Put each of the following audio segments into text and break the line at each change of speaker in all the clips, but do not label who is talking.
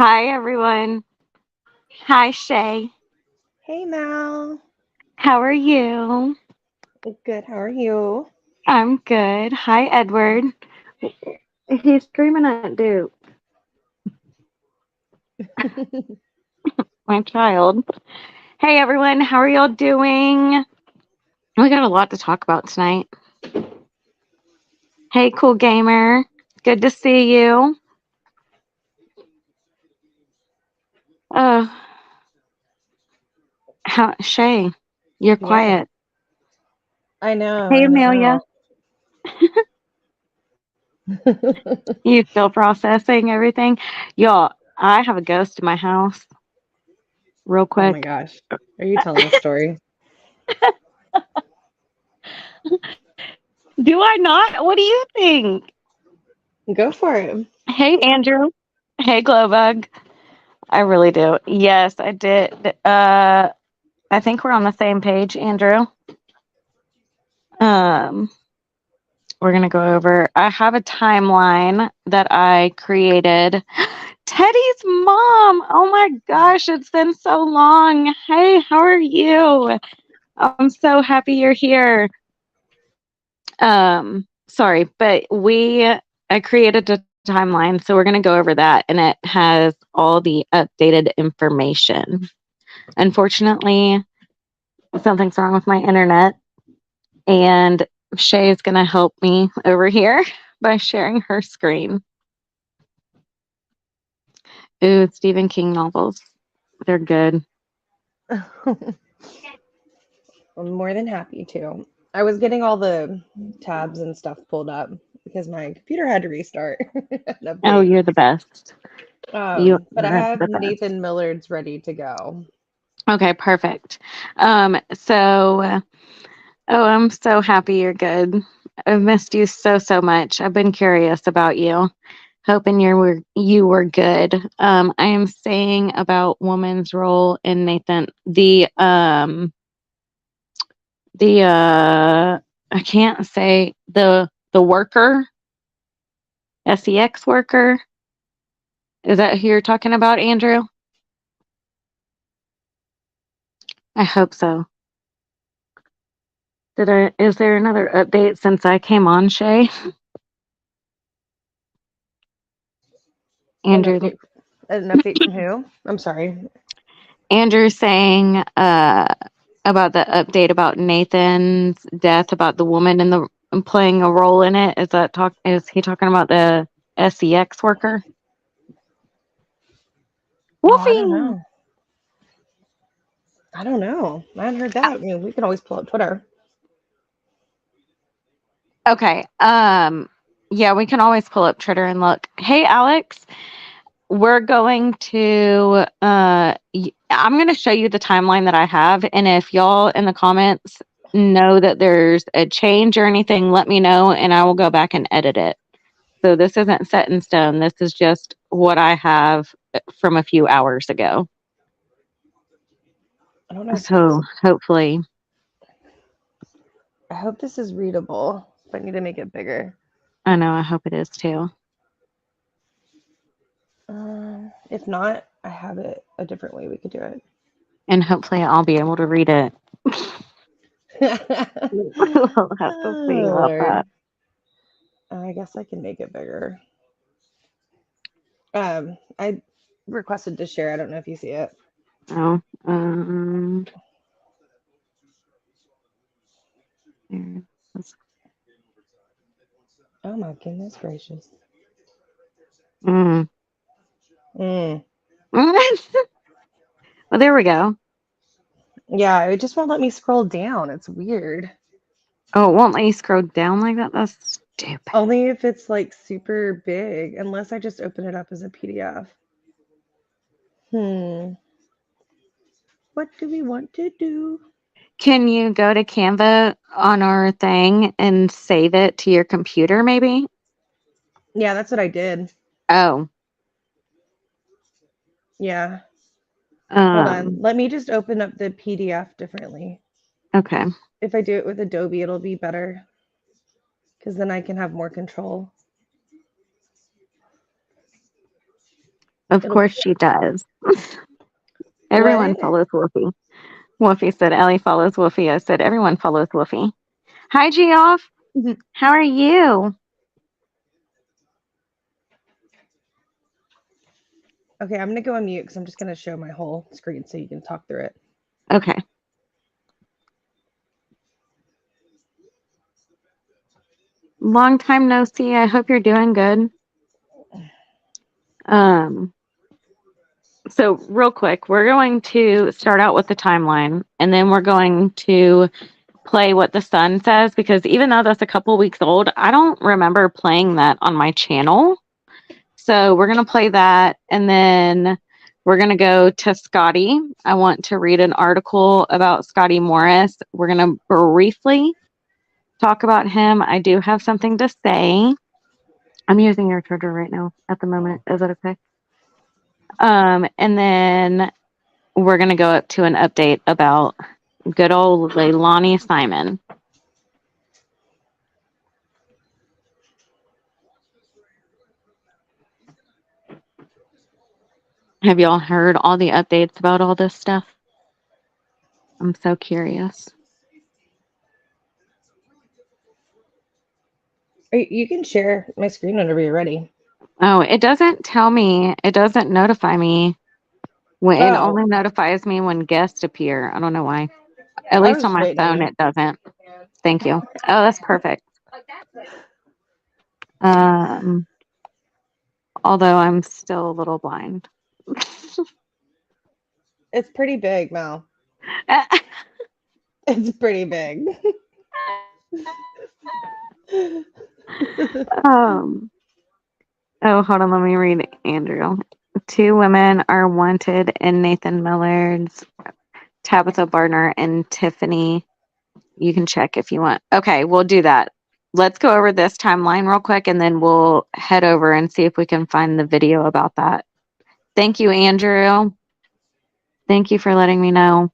Hi, everyone. Hi, Shay.
Hey Mal.
How are you?
Good, how are you?
I'm good. Hi, Edward. He's screaming at Duke, my child. Hey, everyone. How are y'all doing? We got a lot to talk about tonight. Hey, cool gamer. Good to see you. Uh, Shay, you're
Yeah,
quiet.
I know,
Hey,
I
Amelia.
know.
You still processing everything? Y'all, I have a ghost in my house. Real
Oh my
quick.
gosh. Are you telling a story?
Do I not? What do you think?
Go for it.
Hey, Andrew. Hey, Glowbug. I really do. Yes, I did. I think we're on the same page, Andrew. Um, we're gonna go over. I have a timeline that I created. Teddy's mom. Oh my gosh, it's been so long. Hey, how are you? I'm so happy you're here. Sorry, but I created a timeline, so we're gonna go over that, and it has all the updated information. Unfortunately, something's wrong with my internet, and Shay is going to help me over here by sharing her screen. Ooh, Stephen King novels. They're good.
I'm more than happy to. I was getting all the tabs and stuff pulled up because my computer had to restart and
Oh,
update.
you're the best. You
But I
are
have
the best.
Nathan Millard's ready to go.
Okay, perfect. Oh, I'm so happy you're good. I've missed you so much. I've been curious about you. Hoping you were good. I am saying about woman's role in Nathan the I can't say the worker, sex worker. Is that who you're talking about, Andrew? I hope so. Is there another update since I came on, Shay?
An
Andrew
update an update from who? I'm sorry.
Andrew saying about the update about Nathan's death, about the woman in the playing a role in it. Is he talking about the sex worker?
Oh, I don't
Wolfie.
know. I don't know. I hadn't heard that. I mean, we can always pull up Twitter.
Okay. Yeah, we can always pull up Twitter and look. Hey, Alex, we're going to I'm going to show you the timeline that I have, and if y'all in the comments know that there's a change or anything, let me know and I will go back and edit it. So this isn't set in stone. This is just what I have from a few hours ago.
I don't know if
So hopefully,
I hope this is readable. If I need to make it bigger.
I know, I hope it is too.
If not, I have it a different way we could do it.
And hopefully I'll be able to read it. We'll have to see
Oh,
about that.
Lord. I guess I can make it bigger. I requested to share. I don't know if you see it.
Oh, there.
Oh my goodness gracious.
Mm.
Mm.
Well, there we go.
Yeah, it just won't let me scroll down. It's weird.
Oh, it won't let you scroll down like that? That's stupid.
Only if it's like super big, unless I just open it up as a PDF. Hmm. What do we want to do?
Can you go to Canva on our thing and save it to your computer, maybe?
Yeah, that's what I did.
Oh,
Yeah. Hold on.
um,
Let me just open up the PDF differently.
okay.
If I do it with Adobe, it'll be better because then I can have more control.
Of
It'll be
course she does. Everyone
what?
follows Wolfie. Wolfie said Ellie follows Wolfie. I said everyone follows Wolfie. Hi, Geoff. How are you?
Okay, I'm gonna go on mute because I'm just gonna show my whole screen so you can talk through it.
Okay. Long time no see. I hope you're doing good. So real quick, we're going to start out with the timeline, and then we're going to play what the sun says, because even though that's a couple weeks old, I don't remember playing that on my channel. So we're going to play that, and then we're going to go to Scotty. I want to read an article about Scotty Morris. We're going to briefly talk about him. I do have something to say. I'm using your charger right now at the moment. Is that okay? And then we're going to go up to an update about good old Leilani Simon. Have y'all heard all the updates about all this stuff? I'm so curious.
You can share my screen whenever you're ready.
Oh, it doesn't tell me. It doesn't notify me. When it
Oh,
only notifies me when guests appear. I don't know why. At
I
least
was
on
just
my
waiting on
phone,
you.
it doesn't. Thank you. Oh, that's perfect. Um, although I'm still a little blind.
It's pretty big, Mal. It's pretty big.
um. Oh, hold on. Let me read Andrew. 2 women are wanted in Nathan Millard's, Tabitha Barner and Tiffany. You can check if you want. Okay, we'll do that. Let's go over this timeline real quick, and then we'll head over and see if we can find the video about that. Thank you, Andrew. Thank you for letting me know.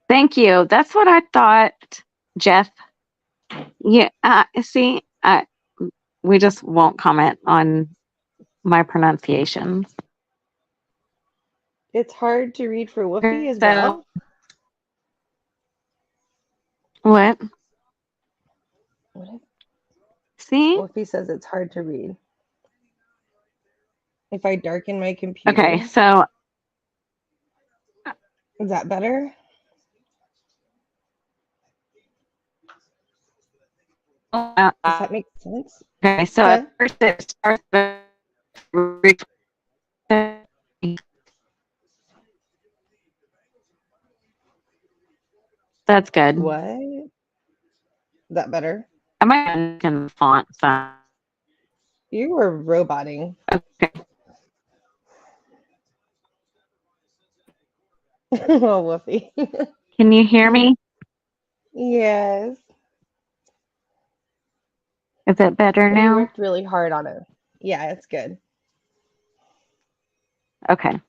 Thank you. That's what I thought, Jeff. Yeah, see, we just won't comment on my pronunciations.
It's hard to read for Woofy as
So,
well.
what?
What
See?
if Woofy says it's hard to read? If I darken my computer,
Okay, so
is that better? Does that make sense?
okay, so
Huh?
at first it starts with that's good.
What? Is that better?
I might in font size.
You were roboting.
Okay.
Oh, Woofy.
Can you hear me?
Yes.
Is it better
We
now?
worked really hard on it. Yeah, it's good.
Okay.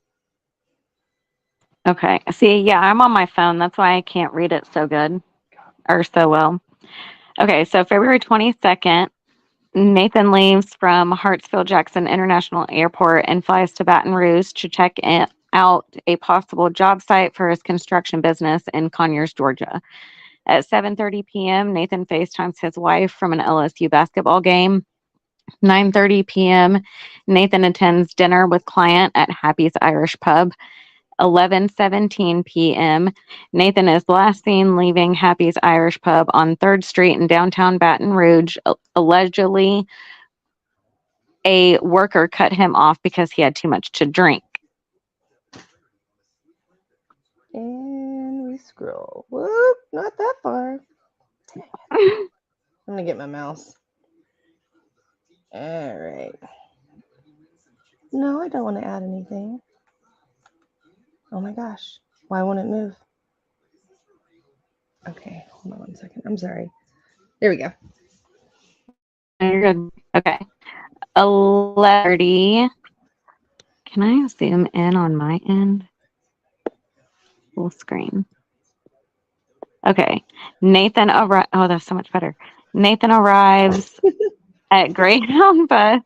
Okay. See, yeah, I'm on my phone. That's why I can't read it so good or so well. Okay, so February 22nd, Nathan leaves from Hartsfield Jackson International Airport and flies to Baton Rouge to check out a possible job site for his construction business in Conyers, Georgia. At 7:30 p.m., Nathan FaceTimes his wife from an LSU basketball game. 9:30 p.m., Nathan attends dinner with client at Happy's Irish Pub. 11:17 p.m., Nathan is last seen leaving Happy's Irish Pub on 3rd Street in downtown Baton Rouge. Allegedly, a worker cut him off because he had too much to drink.
And we scroll. Whoop, not that far. I'm going to get my mouse. All right. No, I don't want to add anything. Oh my gosh. Why won't it move? Okay, hold on 1 second. I'm sorry. There we go.
You're good. Okay. 11:30. Can I zoom in on my end? Full screen. Okay. Nathan arrives. Oh, that's so much better. Nathan arrives at Greyhound Bus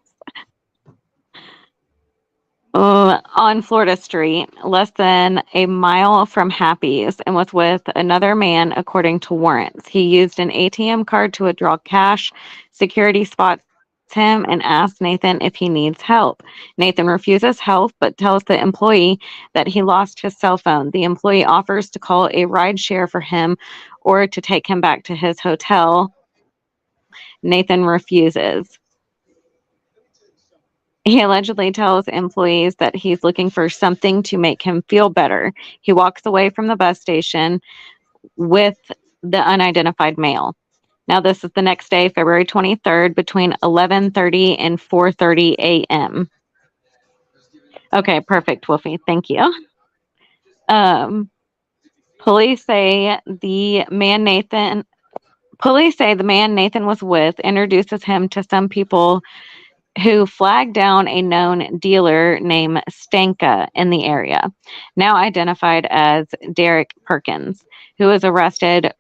on Florida Street, less than a mile from Happy's, and was with another man, according to warrants. He used an ATM card to withdraw cash. Security spots him and asks Nathan if he needs help. Nathan refuses help, but tells the employee that he lost his cell phone. The employee offers to call a ride share for him or to take him back to his hotel. Nathan refuses. He allegedly tells employees that he's looking for something to make him feel better. He walks away from the bus station with the unidentified male. Now, this is the next day, February 23rd, between 11:30 and 4:30 a.m. Okay, perfect, Wolfie. Thank you. Um, police say the man Nathan. Police say the man Nathan was with introduces him to some people who flagged down a known dealer named Stanka in the area, now identified as Derek Perkins, who was arrested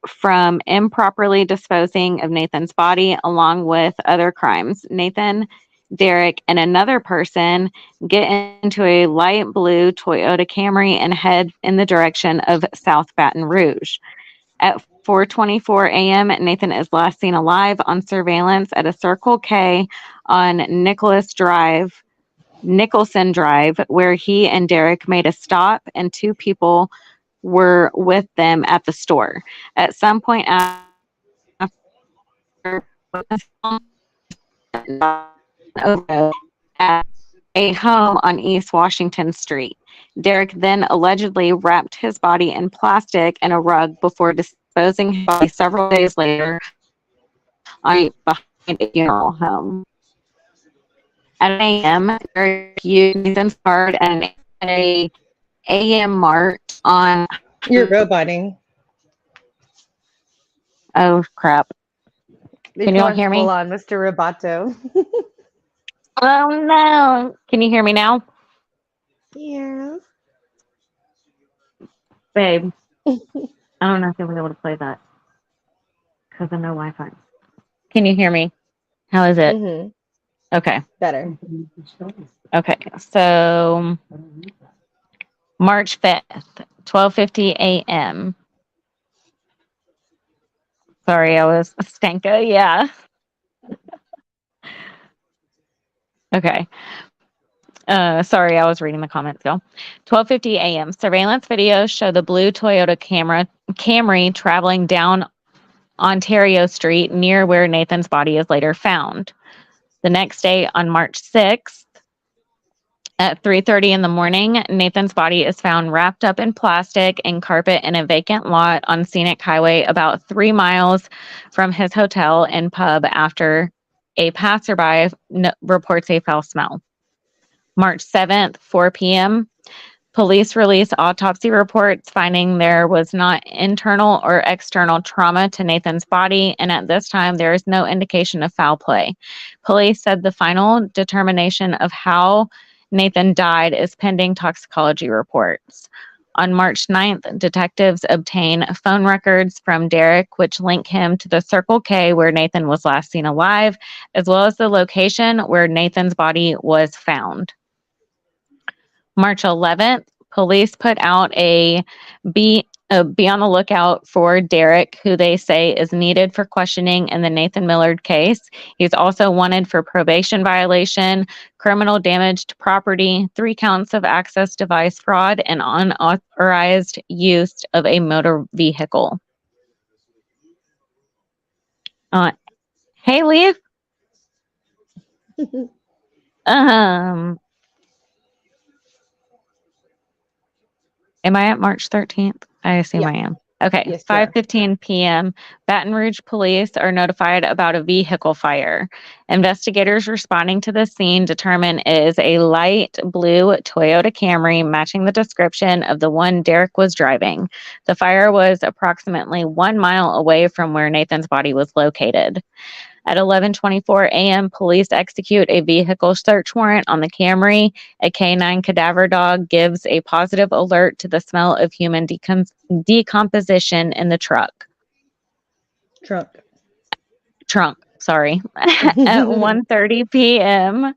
from improperly disposing of Nathan's body along with other crimes. Nathan, Derek, and another person get into a light blue Toyota Camry and head in the direction of South Baton Rouge. At 4:24 a.m., Nathan is last seen alive on surveillance at a Circle K on Nicholson Drive, where he and Derek made a stop and two people were with them at the store. At some point after at a home on East Washington Street. Derek then allegedly wrapped his body in plastic and a rug before disposing his body several days later behind a funeral home. At 1 a.m., Derek used Nathan's card and a AM march on.
You're roboting.
Oh crap! Can you all hear me?
Full on, Mr. Roboto.
Oh no! Can you hear me now?
Yeah.
Babe, I don't know if you'll be able to play that because of no Wi-Fi. Can you hear me? How is it?
Mm-hmm.
Okay.
Better.
Okay. So March 5th, 12:50 a.m. Sorry, I was Stanka. Yeah. Okay. Sorry, I was reading the comments still. 12:50 a.m. Surveillance videos show the blue Toyota Camry traveling down Ontario Street near where Nathan's body is later found. The next day, on March 6th, at 3:30 in the morning, Nathan's body is found wrapped up in plastic and carpet in a vacant lot on Scenic Highway about 3 miles from his hotel and pub after a passerby reports a foul smell. March 7th, 4 p.m., police release autopsy reports finding there was not internal or external trauma to Nathan's body, and at this time, there is no indication of foul play. Police said the final determination of how Nathan died is pending toxicology reports. On March 9th, detectives obtain phone records from Derek, which link him to the Circle K where Nathan was last seen alive, as well as the location where Nathan's body was found. March 11th, police put out a be on the lookout for Derek, who they say is needed for questioning in the Nathan Millard case. He's also wanted for probation violation, criminal damage to property, 3 counts of access device fraud, and unauthorized use of a motor vehicle. Hey, Leaf. Am I at March 13th? I assume
Yeah.
I am. Okay,
Yes,
5:15 p.m. Baton Rouge police are notified about a vehicle fire. Investigators responding to the scene determine it is a light blue Toyota Camry matching the description of the one Derek was driving. The fire was approximately 1 mile away from where Nathan's body was located. At 11:24 a.m., police execute a vehicle search warrant on the Camry. A canine cadaver dog gives a positive alert to the smell of human decomposition in the trunk, sorry. At 1:30 p.m.,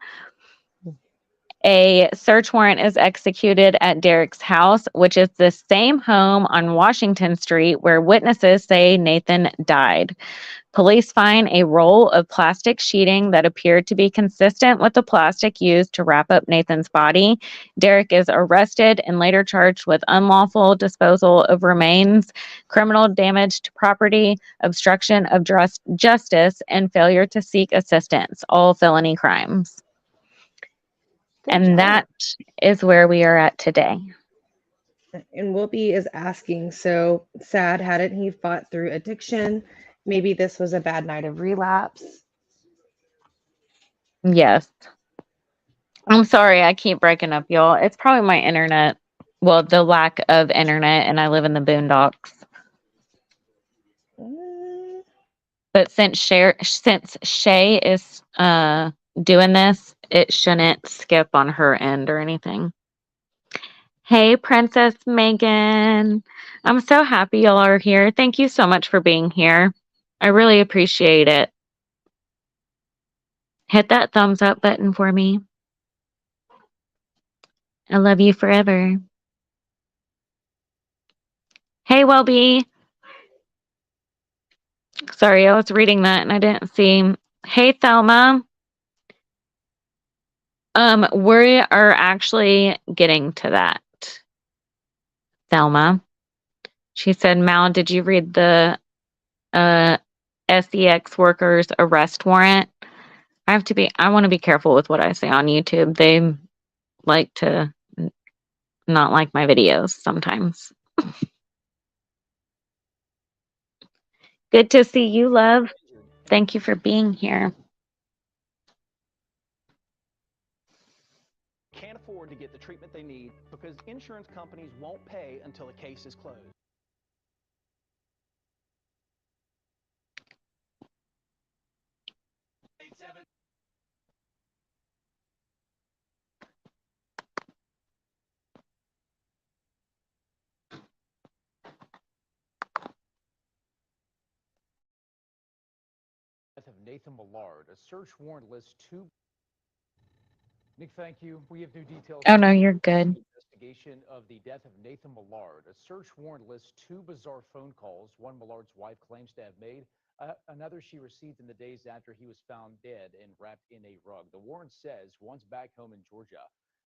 A search warrant is executed at Derek's house, which is the same home on Washington Street where witnesses say Nathan died. Police find a roll of plastic sheeting that appeared to be consistent with the plastic used to wrap up Nathan's body. Derek is arrested and later charged with unlawful disposal of remains, criminal damage to property, obstruction of justice, and failure to seek assistance, all felony crimes.
Good
And
job.
that is where we are at today.
And Whoopi is asking, so sad, hadn't he fought through addiction? Maybe this was a bad night of relapse.
Yes. I'm sorry, I keep breaking up, y'all. It's probably my internet. Well, the lack of internet, and I live in the boondocks. But since Shay is doing this, it shouldn't skip on her end or anything. Hey, Princess Megan. I'm so happy y'all are here. Thank you so much for being here. I really appreciate it. Hit that thumbs up button for me. I love you forever. Hey, Wellbe. Sorry, I was reading that and I didn't see. Hey, Thelma. We are actually getting to that. Thelma. She said, Mal, did you read the SEX workers arrest warrant? I want to be careful with what I say on YouTube. They like to not like my videos sometimes. Good to see you, love. Thank you for being here.
Can't afford to get the treatment they need because insurance companies won't pay until a case is closed. Of Nathan Millard, a search warrant lists two. Nick, thank you. We have new details.
Oh, no, you're good.
Investigation of the death of Nathan Millard. A search warrant lists two bizarre phone calls. One Millard's wife claims to have made. Another she received in the days after he was found dead and wrapped in a rug. The warrant says once back home in Georgia,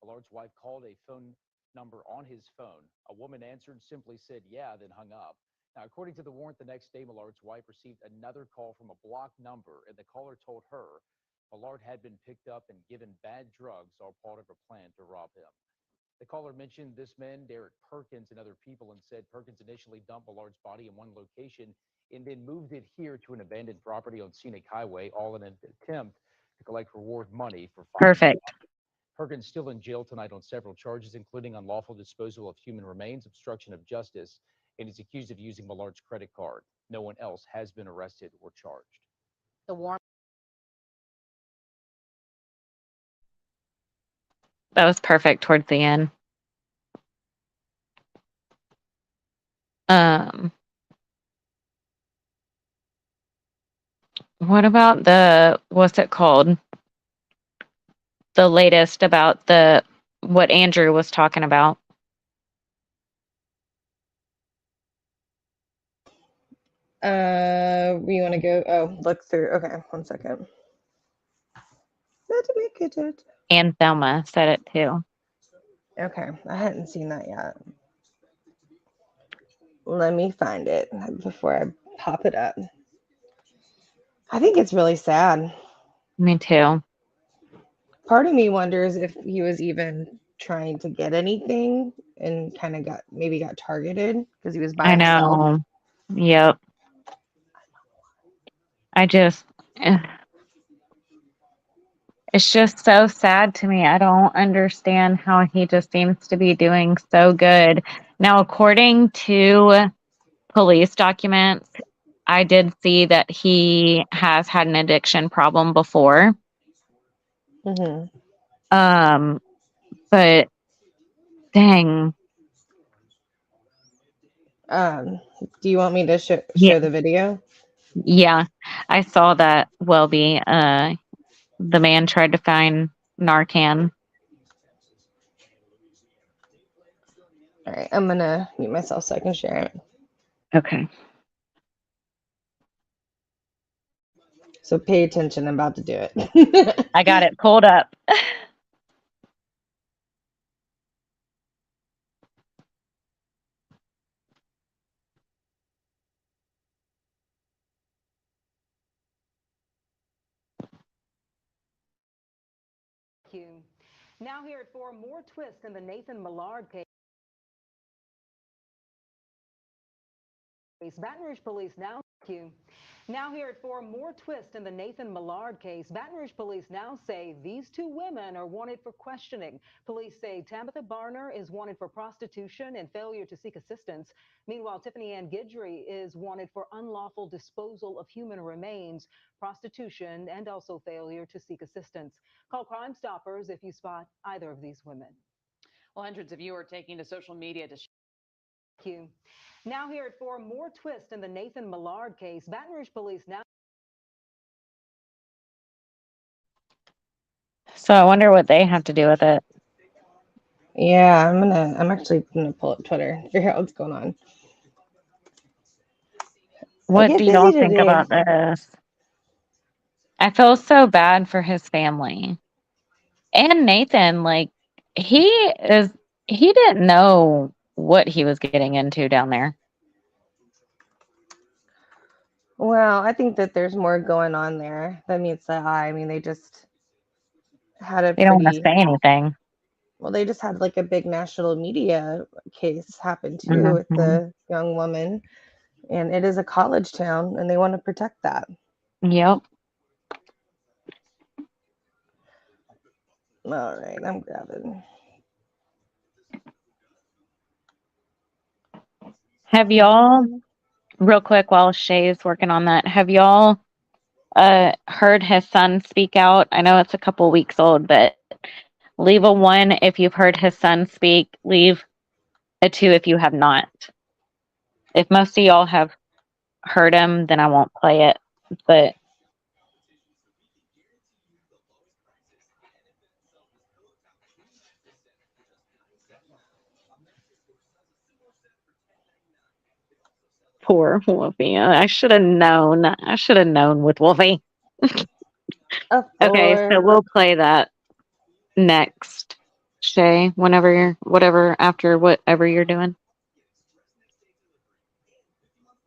Millard's wife called a phone number on his phone. A woman answered, simply said, yeah, then hung up. Now, according to the warrant, the next day, Millard's wife received another call from a blocked number, and the caller told her Millard had been picked up and given bad drugs, all part of a plan to rob him. The caller mentioned this man, Derek Perkins, and other people, and said Perkins initially dumped Millard's body in one location and then moved it here to an abandoned property on Scenic Highway, all in an attempt to collect reward money for
Perfect.
Perkins still in jail tonight on several charges, including unlawful disposal of human remains, obstruction of justice, and is accused of using Millard's credit card. No one else has been arrested or charged.
The warrant.
That was perfect towards the end. What about what's it called? The latest about what Andrew was talking about.
We want to go, look through. Okay, 1 second. Let me get it.
And Thelma said it too.
Okay, I hadn't seen that yet. Let me find it before I pop it up. I think it's really sad.
Me too.
Part of me wonders if he was even trying to get anything and kind of got targeted because he was by himself.
I know. Yep. It's just so sad to me. I don't understand how he just seems to be doing so good. Now, according to police documents, I did see that he has had an addiction problem before.
Mm-hmm.
But dang.
Do you want me to show the video?
Yeah, I saw that. Welby, the man tried to find Narcan.
All right, I'm gonna mute myself so I can share it.
Okay.
So pay attention. I'm about to do it.
I got it pulled up.
Now here at 4, more twists in the Nathan Millard case. Baton Rouge police now. Now here at 4, more twist in the Nathan Millard case. Baton Rouge police now say these two women are wanted for questioning. Police say Tabitha Barner is wanted for prostitution and failure to seek assistance. Meanwhile, Tiffany Ann Guidry is wanted for unlawful disposal of human remains, prostitution, and also failure to seek assistance. Call Crime Stoppers if you spot either of these women.
Well, hundreds of you are taking to social media to
Now here at 4, more twist in the Nathan Millard case. Baton Rouge police now.
So I wonder what they have to do with it.
Yeah, I'm actually gonna pull up Twitter, figure out what's going on.
What
get
do y'all
busy
think
today.
about this? I feel so bad for his family. And Nathan, like, he didn't know what he was getting into down there.
Well, I think that there's more going on there than meets the eye. I mean, they just had a
They don't want to
pretty
say anything.
well, they just had like a big national media case happen too with the young woman, and it is a college town, and they want to protect that.
Yep.
All right, I'm grabbing.
Have y'all, real quick, while Shay's working on that, have y'all heard his son speak out? I know it's a couple weeks old, but leave a 1 if you've heard his son speak. Leave a 2 if you have not. If most of y'all have heard him, then I won't play it. But poor Wolfie. I should have known. I should have known with Wolfie. Okay, so we'll play that next, Shay, whatever, after whatever you're doing.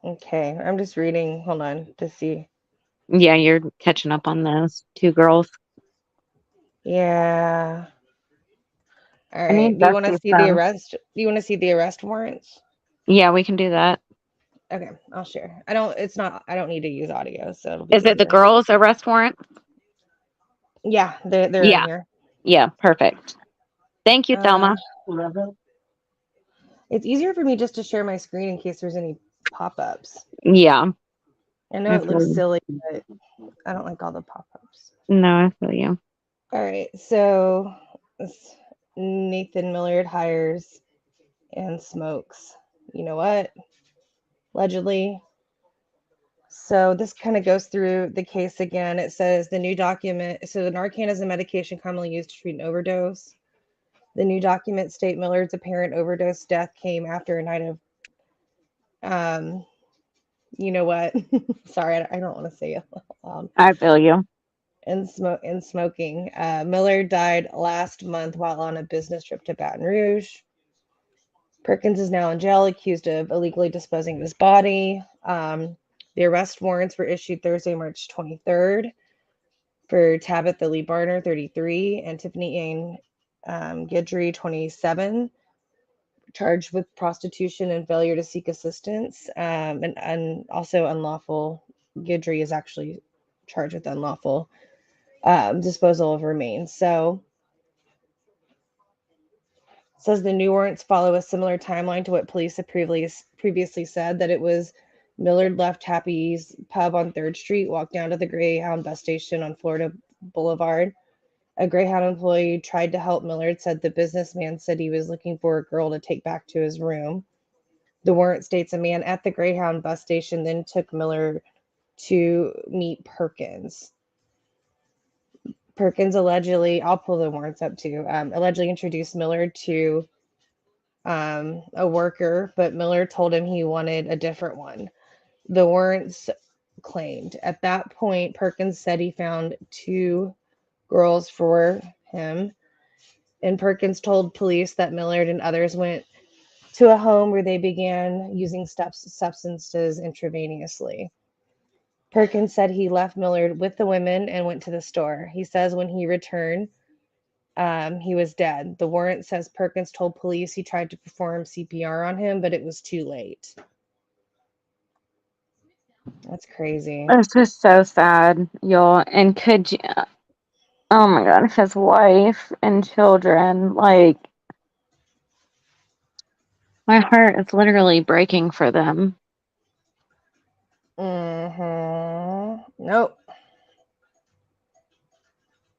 Okay, I'm just reading. Hold on to see.
Yeah, you're catching up on those 2 girls.
Yeah. All
I
right.
need
Do you want to
Dusty
see the
some.
arrest? Do you want to see the arrest warrants?
Yeah, we can do that.
Okay, I'll share. I don't need to use audio, so it'll be
Is it the
easier.
girls' arrest warrant?
Yeah, they're
Yeah.
in here.
Yeah, perfect. Thank you, Thelma.
It's easier for me just to share my screen in case there's any pop-ups.
Yeah.
I know
I
it looks
feel you.
silly, but I don't like all the pop-ups.
No, I feel you.
All right, so Nathan Millard hires and smokes. You know what? Allegedly. So this kind of goes through the case again. It says the new document. So Narcan is a medication commonly used to treat an overdose. The new documents state Millard's apparent overdose death came after a night of, you know what? Sorry, I don't want to say it loud.
I feel you.
And smoking. Millard died last month while on a business trip to Baton Rouge. Perkins is now in jail, accused of illegally disposing of his body. The arrest warrants were issued Thursday, March 23rd for Tabitha Lee Barner, 33, and Tiffany Ann Guidry, 27, charged with prostitution and failure to seek assistance, and also unlawful. Guidry is actually charged with unlawful disposal of remains. So it says the new warrants follow a similar timeline to what police have previously said, that it was Millard left Happy's pub on 3rd Street, walked down to the Greyhound bus station on Florida Boulevard. A Greyhound employee tried to help Millard, said the businessman said he was looking for a girl to take back to his room. The warrant states a man at the Greyhound bus station then took Millard to meet Perkins. Perkins allegedly, I'll pull the warrants up too, allegedly introduced Millard to a worker, but Millard told him he wanted a different one. The warrants claimed. At that point, Perkins said he found 2 girls for him, and Perkins told police that Millard and others went to a home where they began using substances intravenously. Perkins said he left Millard with the women and went to the store. He says when he returned, he was dead. The warrant says Perkins told police he tried to perform CPR on him, but it was too late. That's crazy.
It's just so sad, y'all. And could you, oh my God, his wife and children, like, my heart is literally breaking for them.
Nope.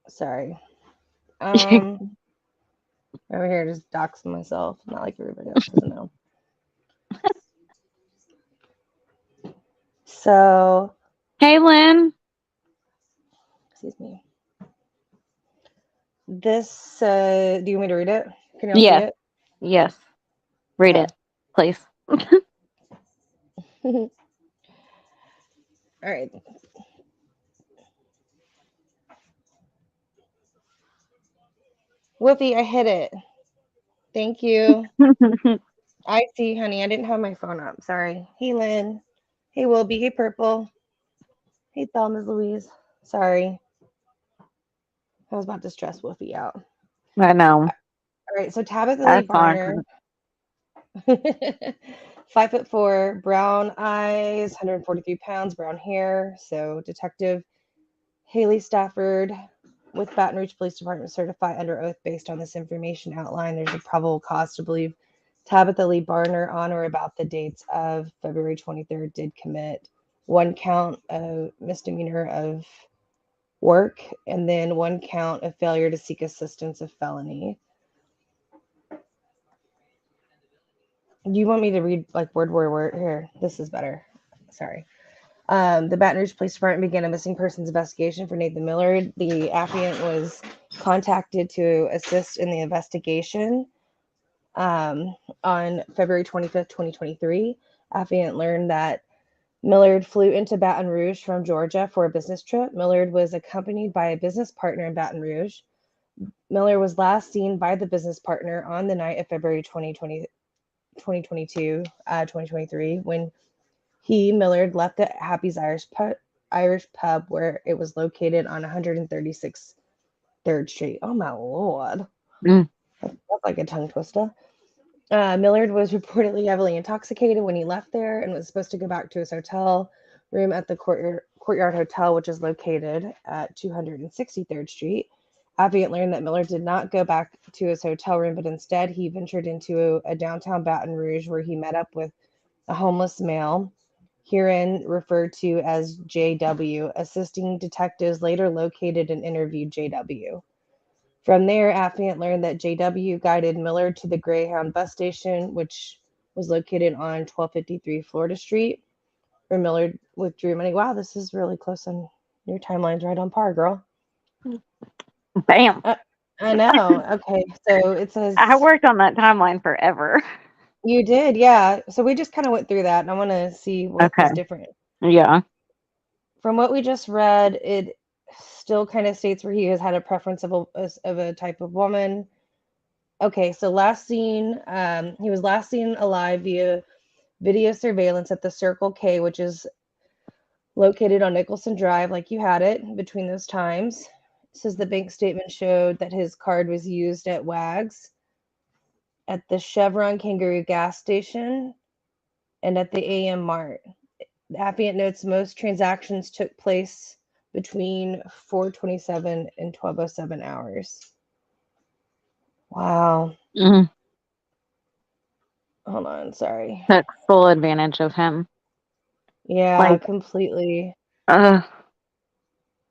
Sorry. Over here just doxing myself, not like everybody else doesn't know. So,
Hey, Lynn.
excuse me. This, do you want me to read it? Can y'all see
Yes.
it?
Yes. Read
Okay.
it, please.
All right. Whoopi, I hit it. Thank you. I see, honey. I didn't have my phone up. Sorry. Hey, Lynn. Hey, Wilby. Hey, Purple. Hey, Thelma's Louise. Sorry. I was about to stress Whoopi out.
I know.
All right. So Tabitha Lee
That's
Barner,
fine.
5'4", brown eyes, 143 pounds, brown hair. So Detective Haley Stafford with Baton Rouge Police Department certify under oath based on this information outlined. There's a probable cause to believe Tabitha Lee Barner on or about the dates of February 23rd did commit 1 count of misdemeanor of work and then 1 count of failure to seek assistance of felony. Do you want me to read like word? Here, this is better. Sorry. The Baton Rouge Police Department began a missing persons investigation for Nathan Millard. The affiant was contacted to assist in the investigation on February 25th, 2023. Affiant learned that Millard flew into Baton Rouge from Georgia for a business trip. Millard was accompanied by a business partner in Baton Rouge. Millard was last seen by the business partner on the night of February 2023, when Millard left the Happy's Irish pub where it was located on 136 3rd Street. Oh my Lord.
Mm.
That's like a tongue twister. Millard was reportedly heavily intoxicated when he left there and was supposed to go back to his hotel room at the Courtyard Hotel, which is located at 263rd Street. Affiant learned that Millard did not go back to his hotel room, but instead he ventured into a downtown Baton Rouge where he met up with a homeless male, herein referred to as JW. Assisting detectives later located and interviewed JW. From there, affiant learned that JW guided Millard to the Greyhound bus station, which was located on 1253 Florida Street, where Millard withdrew money. Wow, this is really close on your timeline's right on par, girl.
Bam.
I know. Okay, so it says
I worked on that timeline forever.
you did, yeah. So we just kind of went through that, and I want to see what was different.
Yeah.
From what we just read, it still kind of states where he has had a preference of a type of woman. Okay, so last seen, he was last seen alive via video surveillance at the Circle K, which is located on Nicholson Drive, like you had it between those times. It says the bank statement showed that his card was used at Wags, at the Chevron Kangaroo gas station, and at the AM Mart. The affiant notes most transactions took place between 4:27 and 12:07 hours. Wow.
Mm.
Hold on, sorry.
Took full advantage of him.
Yeah,
Like,
completely.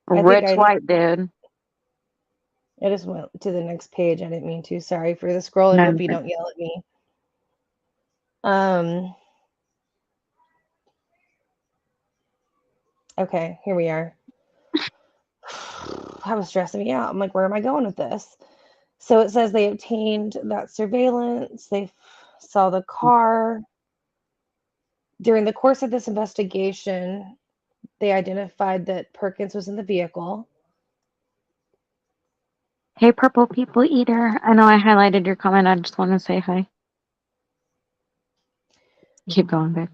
Rich white dude.
I just went to the next page. I didn't mean to. Sorry for the scrolling.
No,
Whoopi, don't yell at me. Okay, here we are. That was stressing me out. I'm like, where am I going with this? So it says they obtained that surveillance. saw the car. During the course of this investigation, they identified that Perkins was in the vehicle.
Hey, Purple People Eater. I know I highlighted your comment. I just want to say hi. Keep going, babe.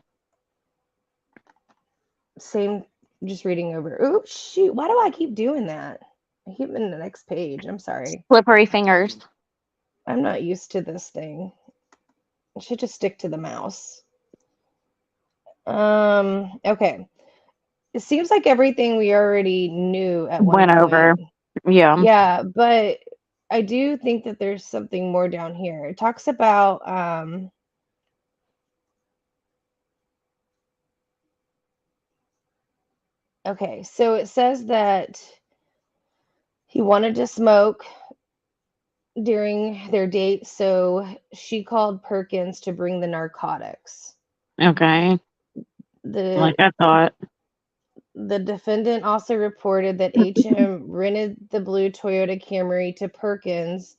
Same, just reading over. Oh, shoot. Why do I keep doing that? I keep in the next page. I'm sorry.
Slippery fingers.
I'm not used to this thing. I should just stick to the mouse. Okay. It seems like everything we already knew at one
Went
point.
over. Yeah.
Yeah, but I do think that there's something more down here. It talks about okay, so it says that he wanted to smoke during their date, so she called Perkins to bring the narcotics.
Okay. Like I thought.
The defendant also reported that HM rented the blue Toyota Camry to Perkins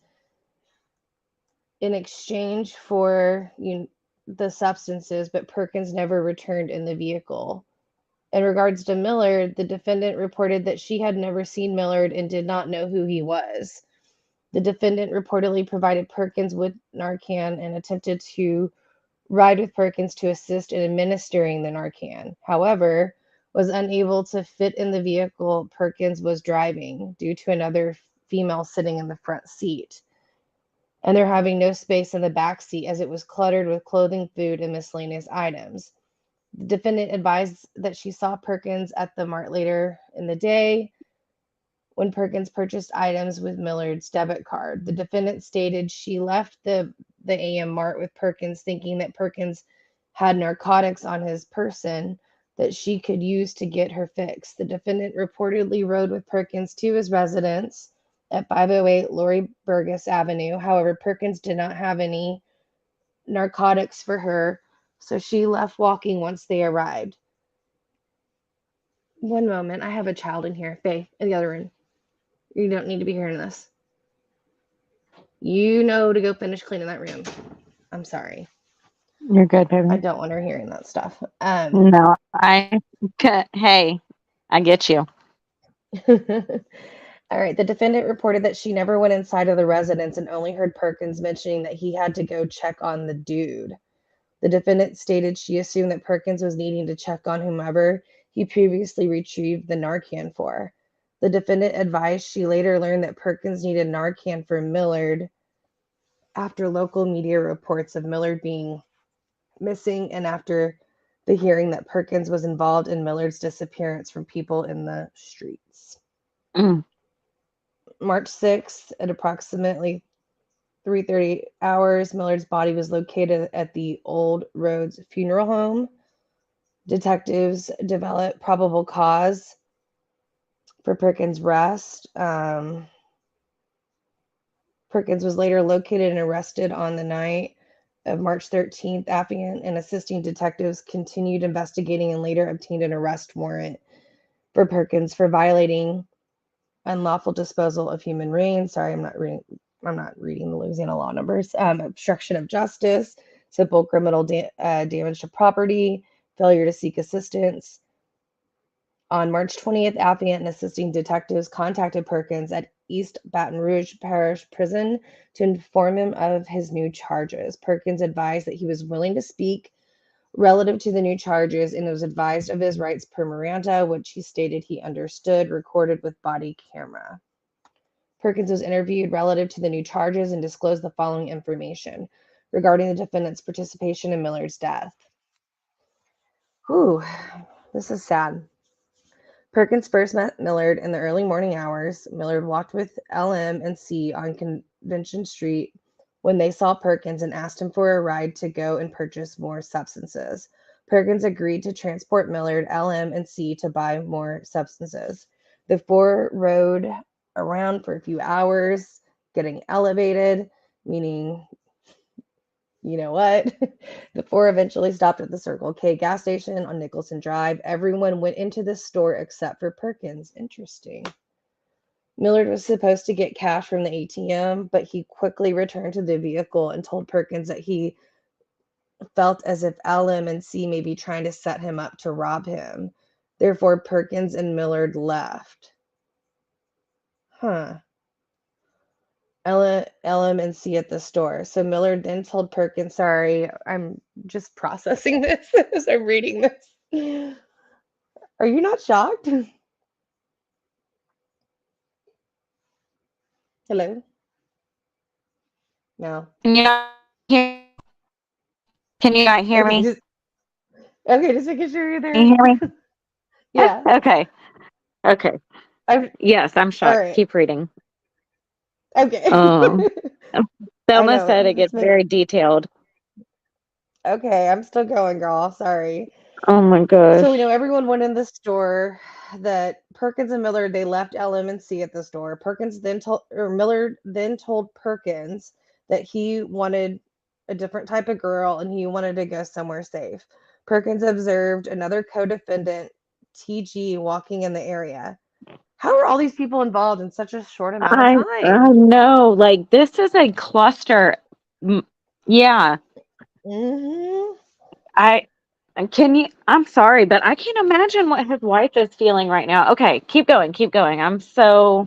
in exchange for the substances, but Perkins never returned in the vehicle. In regards to Millard, the defendant reported that she had never seen Millard and did not know who he was. The defendant reportedly provided Perkins with Narcan and attempted to ride with Perkins to assist in administering the Narcan. However, was unable to fit in the vehicle Perkins was driving due to another female sitting in the front seat, and there having no space in the back seat as it was cluttered with clothing, food, and miscellaneous items. The defendant advised that she saw Perkins at the mart later in the day when Perkins purchased items with Millard's debit card. The defendant stated she left the AM mart with Perkins thinking that Perkins had narcotics on his person that she could use to get her fix. The defendant reportedly rode with Perkins to his residence at 508 Lori Burgess Avenue. However, Perkins did not have any narcotics for her, so she left walking once they arrived. One moment, I have a child in here. Faith, in the other room. You don't need to be hearing this. You know to go finish cleaning that room. I'm sorry.
You're good, baby.
I don't want her hearing that stuff.
No, hey, I get you.
All right. The defendant reported that she never went inside of the residence and only heard Perkins mentioning that he had to go check on the dude. The defendant stated she assumed that Perkins was needing to check on whomever he previously retrieved the Narcan for. The defendant advised she later learned that Perkins needed Narcan for Millard after local media reports of Millard being missing and after the hearing that Perkins was involved in Millard's disappearance from people in the streets. March 6th, at approximately 3:30 hours, Millard's body was located at the Old Roads Funeral Home. Detectives developed probable cause for Perkins' arrest. Perkins was later located and arrested on the night of March 13th. Affiant and assisting detectives continued investigating and later obtained an arrest warrant for Perkins for violating unlawful disposal of human remains. Sorry, I'm not reading the Louisiana law numbers. Obstruction of justice, simple criminal damage to property, failure to seek assistance. On March 20th, Affiant and assisting detectives contacted Perkins at East Baton Rouge Parish Prison to inform him of his new charges. Perkins advised that he was willing to speak relative to the new charges and was advised of his rights per Miranda, which he stated he understood, recorded with body camera. Perkins was interviewed relative to the new charges and disclosed the following information regarding the defendant's participation in Millard's death. Whew, this is sad. Perkins first met Millard in the early morning hours. Millard walked with LM and C on Convention Street when they saw Perkins and asked him for a ride to go and purchase more substances. Perkins agreed to transport Millard, LM, and C to buy more substances. The four rode around for a few hours, getting elevated, meaning, you know what? The four eventually stopped at the Circle K gas station on Nicholson Drive. Everyone went into the store except for Perkins. Interesting. Millard was supposed to get cash from the ATM, but he quickly returned to the vehicle and told Perkins that he felt as if LM and C may be trying to set him up to rob him. Therefore, Perkins and Millard left. Huh. LM and C at the store. So Millard then told Perkins, sorry, I'm just processing this as I'm reading this. Are you not shocked? Hello? No.
Can you not hear, can you not hear
Okay,
me?
just making sure you're
Can you
there.
hear me?
Yeah.
Okay. Okay.
I'm
Yes, I'm
all
shocked.
right.
Keep reading.
Okay. I
Thelma
know.
said it gets very detailed.
Okay, I'm still going, girl. Sorry.
Oh my
So we
gosh.
know everyone went in the store, that Perkins and Millard, they left LM and C at the store. Millard then told Perkins that he wanted a different type of girl and he wanted to go somewhere safe. Perkins observed another co-defendant, TG, walking in the area. How are all these people involved in such a short amount of
I
time?
know. Like this is a cluster. Yeah.
Hmm.
I can you I'm sorry, but I can't imagine what his wife is feeling right now. Okay, keep going, keep going. I'm so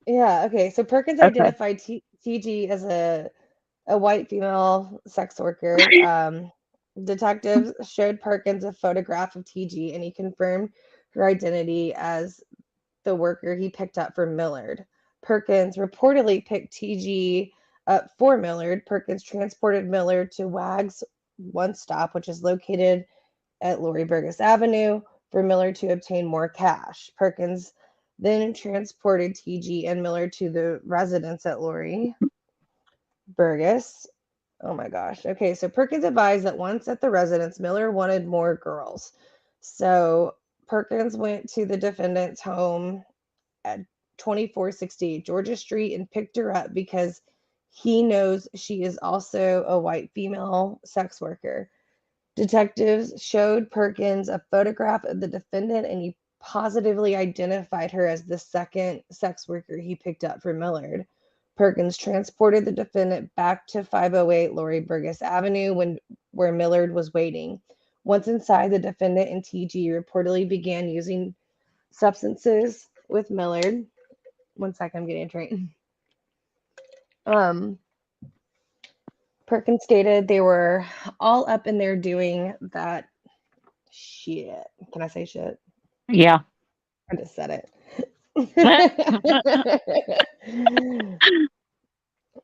Yeah, okay. So Perkins
okay.
identified TG as a white female sex worker. Detectives showed Perkins a photograph of TG and he confirmed her identity as the worker he picked up for Millard. Perkins reportedly picked TG up for Millard. Perkins transported Millard to Wag's One Stop, which is located at Lori Burgess Avenue, for Millard to obtain more cash. Perkins then transported TG and Millard to the residence at Lori Burgess. Oh my gosh. Okay, so Perkins advised that once at the residence, Miller wanted more girls. So Perkins went to the defendant's home at 2468 Georgia Street and picked her up because he knows she is also a white female sex worker. Detectives showed Perkins a photograph of the defendant and he positively identified her as the second sex worker he picked up for Millard. Perkins transported the defendant back to 508 Lori Burgess Avenue where Millard was waiting. Once inside, the defendant and TG reportedly began using substances with Millard. One second, I'm getting a drink. Perkins stated they were all up in there doing that shit. Can I say shit?
Yeah.
I just said it.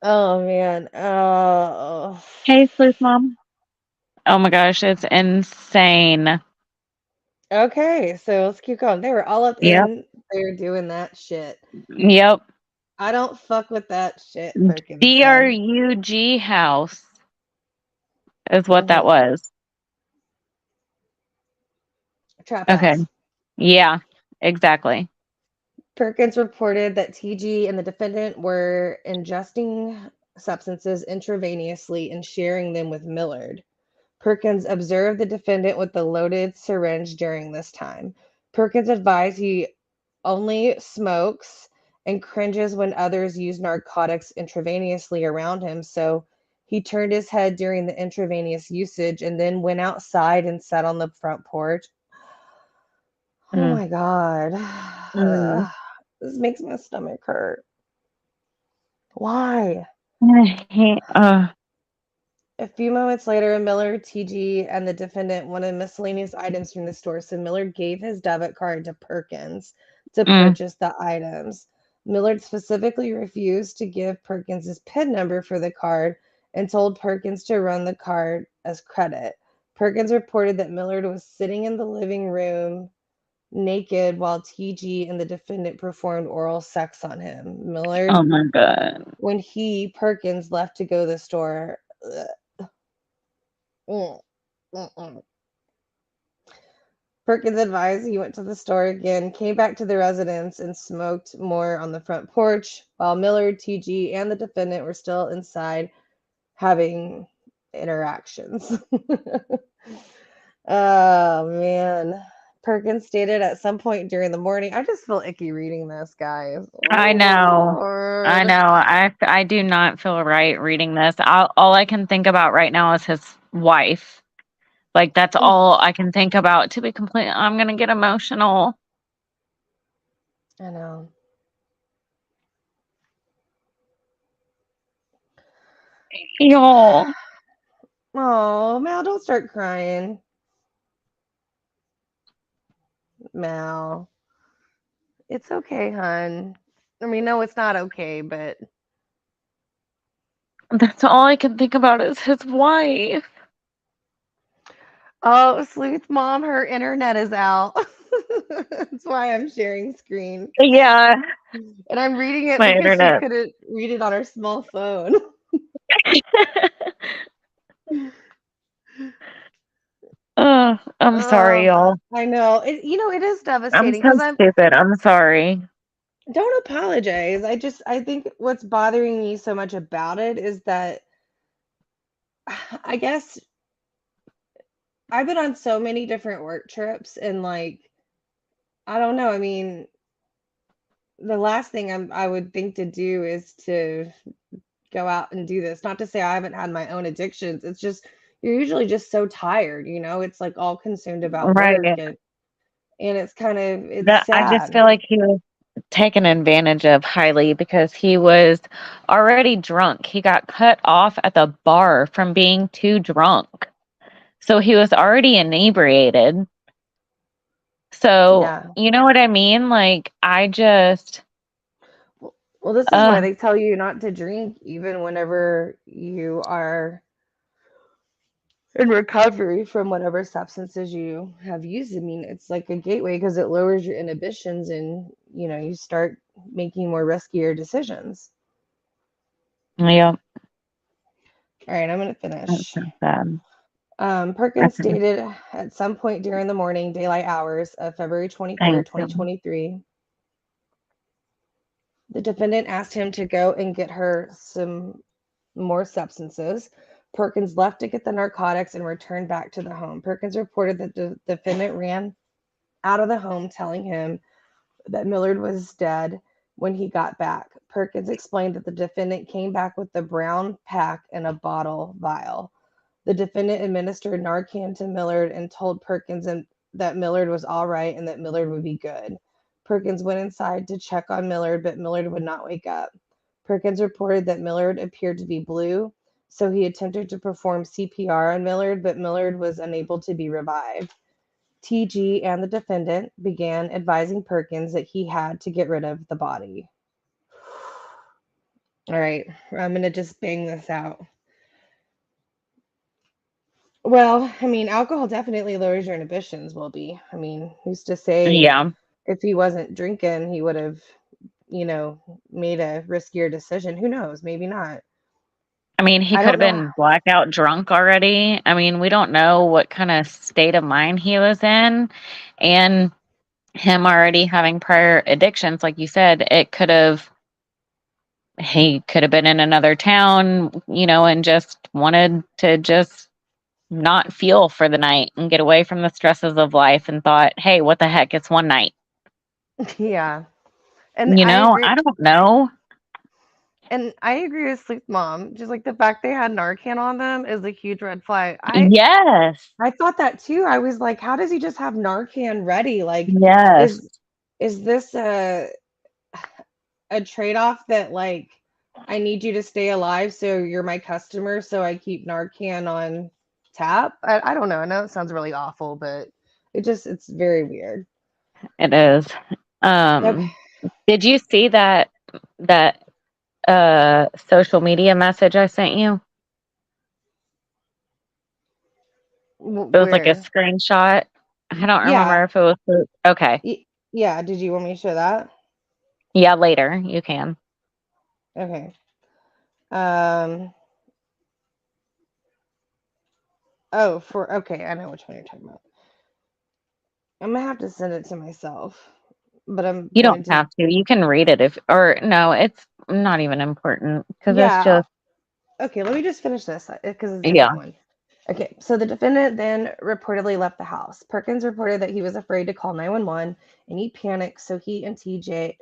Oh man. Oh.
Hey, Sleuth Mom. Oh my gosh, it's insane.
Okay, so let's keep going. They were all up
Yep.
in there doing that shit.
Yep.
I don't fuck with that shit, Perkins said.
DRUG house is what that
Mm-hmm.
was.
Trap
Okay.
house.
Yeah, exactly.
Perkins reported that TG and the defendant were ingesting substances intravenously and sharing them with Millard. Perkins observed the defendant with the loaded syringe during this time. Perkins advised he only smokes and cringes when others use narcotics intravenously around him, so he turned his head during the intravenous usage and then went outside and sat on the front porch. Oh
Mm.
my God.
Mm.
This makes my stomach hurt. Why? A few moments later, Miller, TG, and the defendant wanted miscellaneous items from the store, so Miller gave his debit card to Perkins to
Mm.
purchase the items. Millard specifically refused to give Perkins his PIN number for the card and told Perkins to run the card as credit. Perkins reported that Millard was sitting in the living room naked while TG and the defendant performed oral sex on him. Millard,
Oh my God.
when Perkins, left to go to the store, Perkins advised he went to the store again, came back to the residence, and smoked more on the front porch while Millard, TG, and the defendant were still inside having interactions. Oh, man. Perkins stated at some point during the morning, I just feel icky reading this, guys.
I
Oh, my
know. I
Lord.
know. I do not feel right reading this. All I can think about right now is his wife. Like, that's all I can think about, to be completely. I'm going to get emotional.
I know.
Y'all.
Oh, Mal, don't start crying. Mal. It's okay, hon. I mean, no, it's not okay, but
That's all I can think about is his wife.
oh, Sleuth Mom, her internet is out. That's why I'm sharing screen.
Yeah.
And I'm reading it
My
because she
internet.
couldn't read it on her small phone.
I'm sorry, y'all.
I know. It is
I'm
devastating
so
because
stupid. I'm sorry.
don't apologize. I think what's bothering me so much about it is that I guess I've been on so many different work trips and like I don't know. I mean, the last thing I would think to do is to go out and do this. Not to say I haven't had my own addictions. It's just you're usually just so tired, It's like all consumed about
Right.
work and it's
That I just
sad.
feel like he was taken advantage of highly because he was already drunk. He got cut off at the bar from being too drunk. So he was already inebriated. So,
Yeah.
you know what I mean? Like, I just,
Well, this is why
uh,
they tell you not to drink even whenever you are in recovery from whatever substances you have used. I mean, it's like a gateway because it lowers your inhibitions and, you start making more riskier decisions.
yeah,
All right, I'm going to
that's
finish.
so sad.
Perkins
Okay,
stated at some point during the morning daylight hours of February 23rd,
thank you.
2023, the defendant asked him to go and get her some more substances. Perkins left to get the narcotics and returned back to the home. Perkins reported that the defendant ran out of the home, telling him that Millard was dead when he got back. Perkins explained that the defendant came back with the brown pack and a bottle vial. The defendant administered Narcan to Millard and told Perkins that Millard was all right and that Millard would be good. Perkins went inside to check on Millard, but Millard would not wake up. Perkins reported that Millard appeared to be blue, so he attempted to perform CPR on Millard, but Millard was unable to be revived. TG and the defendant began advising Perkins that he had to get rid of the body. All right, I'm going to just bang this out. Well, I mean, alcohol definitely lowers your inhibitions, Will be. I mean, who's to say
Yeah.
if he wasn't drinking, he would have, made a riskier decision. Who knows? Maybe not.
I mean, he
I
could
don't
have
know.
been blackout drunk already. I mean, we don't know what kind of state of mind he was in. And him already having prior addictions, like you said, he could have been in another town, and just wanted to just not feel for the night and get away from the stresses of life and thought, hey, what the heck? It's one night.
Yeah. And I agree.
I don't know.
And I agree with Sleep Mom. Just like the fact they had Narcan on them is a huge red flag.
Yes.
I thought that too. I was like, how does he just have Narcan ready? Like,
Yes.
is this a trade-off that like I need you to stay alive so you're my customer, so I keep Narcan on tap? I don't know. I know it sounds really awful, but it's very weird.
It is.
Okay.
Did you see that social media message I sent you? It was like a
Where?
screenshot. I don't remember
Yeah.
if it was okay.
Yeah. Did you want me to show that?
Yeah, later you can.
Okay. Um. Oh, okay. I know which one you're talking about. I'm gonna have to send it to myself, but I'm
You
going
don't
to.
have to. You can read it or no, it's not even important because it's
Yeah.
just
Okay. Let me just finish this because it's a
yeah.
different one. Okay, so the defendant then reportedly left the house. Perkins reported that he was afraid to call 911 and he panicked, so he and TG,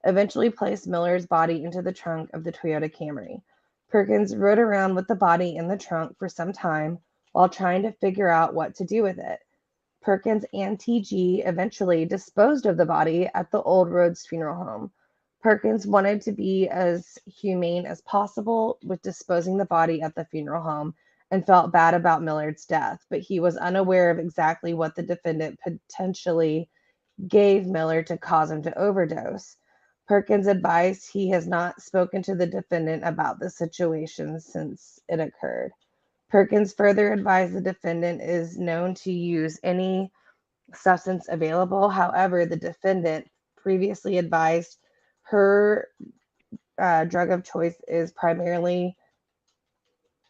eventually placed Miller's body into the trunk of the Toyota Camry. Perkins rode around with the body in the trunk for some time while trying to figure out what to do with it. Perkins and TG eventually disposed of the body at the Old Roads Funeral Home. Perkins wanted to be as humane as possible with disposing the body at the funeral home and felt bad about Millard's death, but he was unaware of exactly what the defendant potentially gave Millard to cause him to overdose. Perkins advised he has not spoken to the defendant about the situation since it occurred. Perkins further advised the defendant is known to use any substance available. However, the defendant previously advised her drug of choice is primarily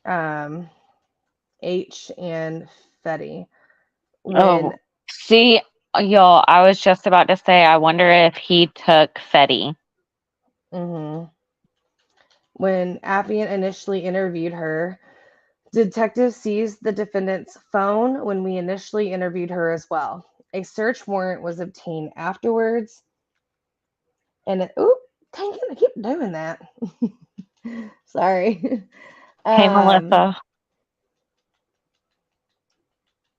H and Fetty.
Oh, see, y'all, I was just about to say, I wonder if he took Fetty.
When Appian initially interviewed her, detectives seized the defendant's phone when we initially interviewed her as well. A search warrant was obtained afterwards. And dang it, I keep doing that. Sorry.
Hey, Melissa.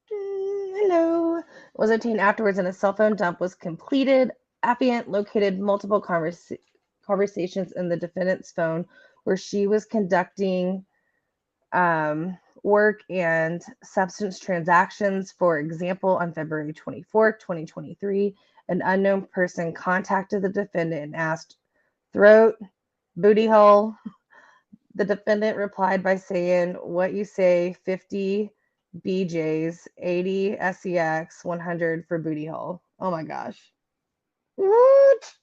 Hello. Was obtained afterwards, and a cell phone dump was completed. Appian located multiple conversations in the defendant's phone where she was conducting work and substance transactions. For example, on February 24th, 2023, an unknown person contacted the defendant and asked, "Throat, booty hole?" The defendant replied by saying, "What you say, 50 BJs, 80 SEX, 100 for booty hole." Oh my gosh. What?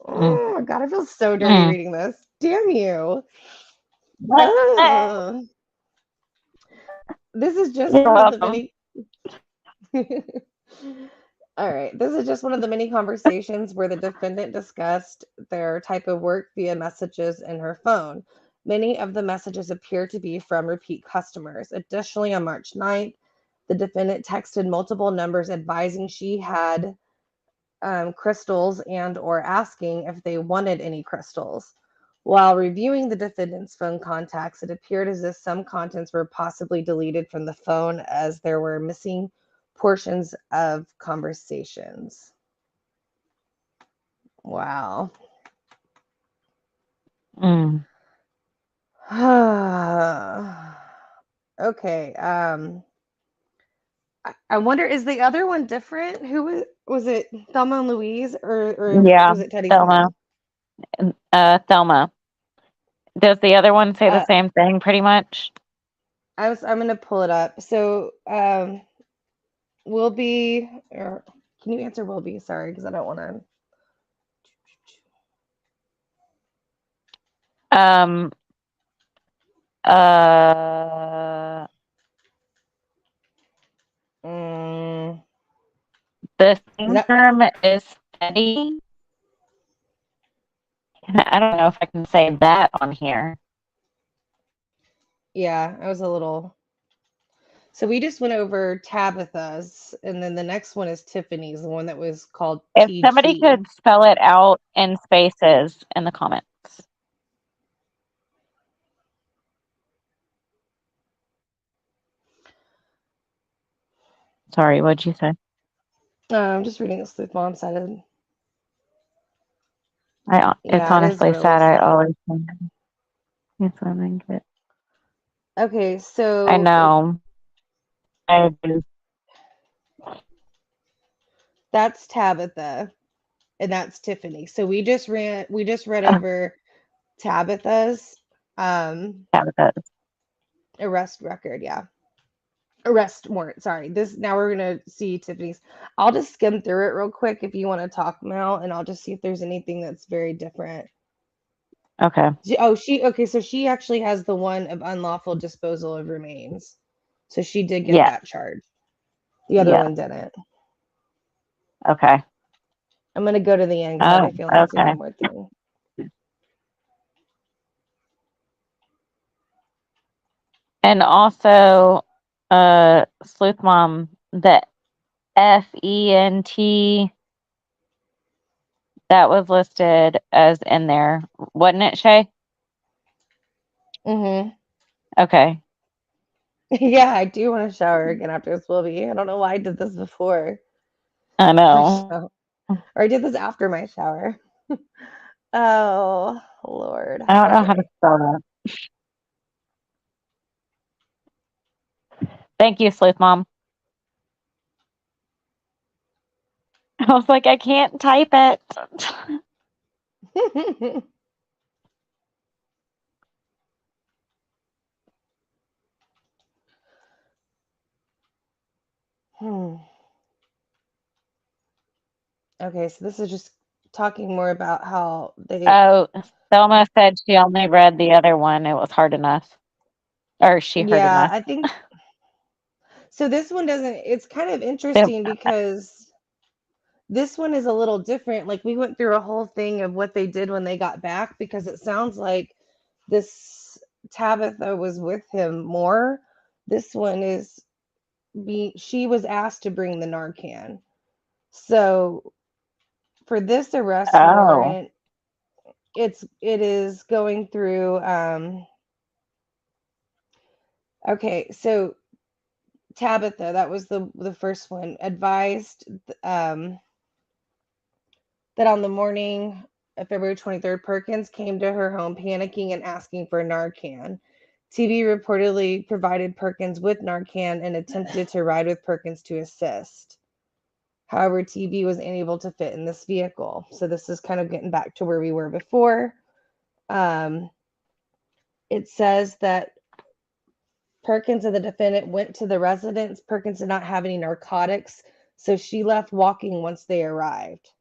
Oh my God, I feel so dirty reading this. Damn you. This is just one of the many. All right. This is just one of the many conversations where the defendant discussed their type of work via messages in her phone. Many of the messages appear to be from repeat customers. Additionally, on March 9th, the defendant texted multiple numbers advising she had crystals and or asking if they wanted any crystals. While reviewing the defendant's phone contacts, it appeared as if some contents were possibly deleted from the phone as there were missing portions of conversations. Wow. Okay. I wonder, is the other one different? Who was it? Thelma and Louise, or was it Teddy's
Thelma.
mom?
Thelma. Does the other one say the same thing, pretty much?
I'm gonna pull it up. So, will be, or can you answer will be? Sorry, because I don't want to.
The same term is steady. I don't know if I can say that on here.
Yeah, I was a little. So we just went over Tabitha's, and then the next one is Tiffany's, the one that was called
If
TG.
somebody could spell it out in spaces in the comments. Sorry, what'd you say?
I'm just reading the Sleuth Mom side.
It's honestly sad. I always think it's women get.
Okay, so
I know. I do.
That's Tabitha, and that's Tiffany. So we just read over Tabitha's arrest record. Yeah, arrest warrant. Sorry. Now we're gonna see Tiffany's. I'll just skim through it real quick if you want to talk, Mel, and I'll just see if there's anything that's very different.
Okay.
So she actually has the one of unlawful disposal of remains. So she did get that charge. The other one didn't.
Okay.
I'm gonna go to the end because I have a feeling there's one more thing.
And also, Sleuth Mom, the FENT that was listed as in there, wasn't it, Shay?
Mm-hmm.
Okay.
Yeah, I do want to shower again after this movie. I don't know why I did this before
I
my
know.
shower. Or I did this after my shower. Oh, Lord.
I don't know how to
Okay.
spell that. Thank you, Sleuth Mom. I was like, I can't type it.
Hmm. Okay, so this is just talking more about how they,
Oh, Thelma said she only read the other one. It was hard enough. Or she heard
yeah,
enough.
I think so. This one doesn't, it's kind of
It-
interesting because this one is a little different. Like, we went through a whole thing of what they did when they got back because it sounds like this Tabitha was with him more. This one is she was asked to bring the Narcan. So for this arrest
oh.
warrant, it is going through okay, so Tabitha, that was the first one, advised that on the morning of February 23rd, Perkins came to her home panicking and asking for Narcan. TV reportedly provided Perkins with Narcan and attempted to ride with Perkins to assist. However, TB was unable to fit in this vehicle. So this is kind of getting back to where we were before. It says that Perkins and the defendant went to the residence. Perkins did not have any narcotics, so she left walking once they arrived.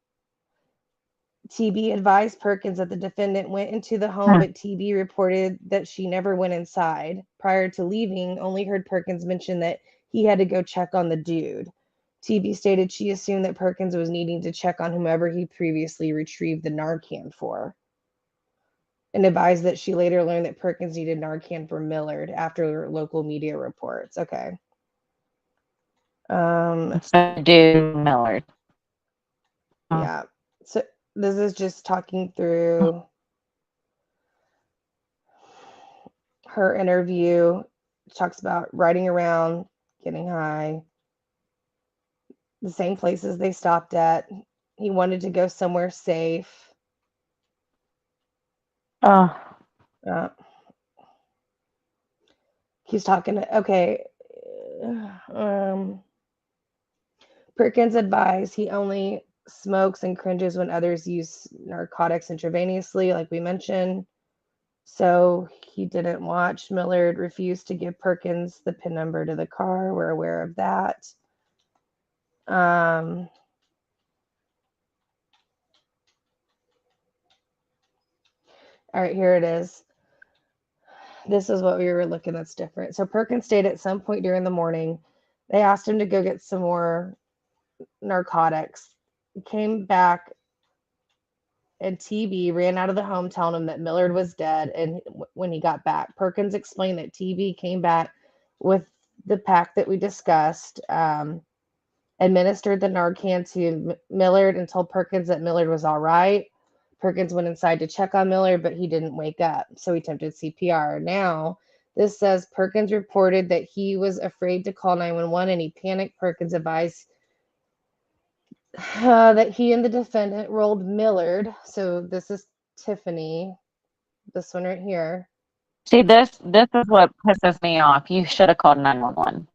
TB advised Perkins that the defendant went into the home, but TB reported that she never went inside. Prior to leaving, only heard Perkins mention that he had to go check on the dude. TB stated she assumed that Perkins was needing to check on whomever he previously retrieved the Narcan for, and advised that she later learned that Perkins needed Narcan for Millard after local media reports. Okay.
So do Millard.
Yeah. So this is just talking through her interview. She talks about riding around, getting high, the same places they stopped at. He wanted to go somewhere safe.
Oh.
Uh, he's talking to, okay. Perkins advised he only smokes and cringes when others use narcotics intravenously, like we mentioned. So he didn't watch. Millard refused to give Perkins the PIN number to the car. We're aware of that. All right, here it is. This is what we were looking that's different. So Perkins stayed at some point during the morning. They asked him to go get some more narcotics. He came back, and TB ran out of the home telling him that Millard was dead. And when he got back, Perkins explained that TB came back with the pack that we discussed, administered the Narcan to Millard and told Perkins that Millard was all right. Perkins went inside to check on Millard, but he didn't wake up, so he attempted CPR. Now, this says Perkins reported that he was afraid to call 911 and he panicked. Perkins advised that he and the defendant rolled Millard. So this is Tiffany, this one right here.
See, this is what pisses me off. You should have called 911.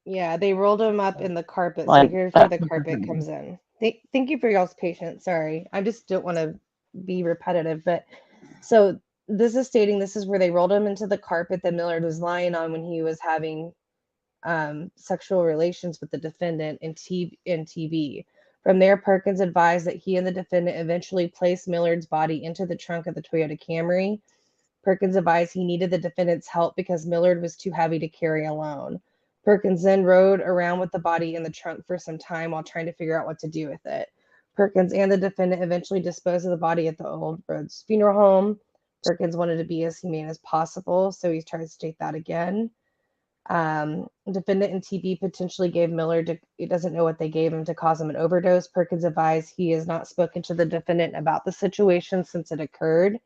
Yeah, they rolled him up in the carpet. So
Like
here's where
that.
the carpet comes in. Thank you for y'all's patience. Sorry, I just don't want to be repetitive, but so this is stating this is where they rolled him into the carpet that Millard was lying on when he was having sexual relations with the defendant in TB. From there, Perkins advised that he and the defendant eventually placed Millard's body into the trunk of the Toyota Camry. Perkins advised he needed the defendant's help because Millard was too heavy to carry alone. Perkins then rode around with the body in the trunk for some time while trying to figure out what to do with it. Perkins and the defendant eventually disposed of the body at the Old Roads Funeral Home. Perkins wanted to be as humane as possible, so he tried to state that again. Defendant and TB potentially gave Millard, he doesn't know what they gave him to cause him an overdose. Perkins advised he has not spoken to the defendant about the situation since it occurred.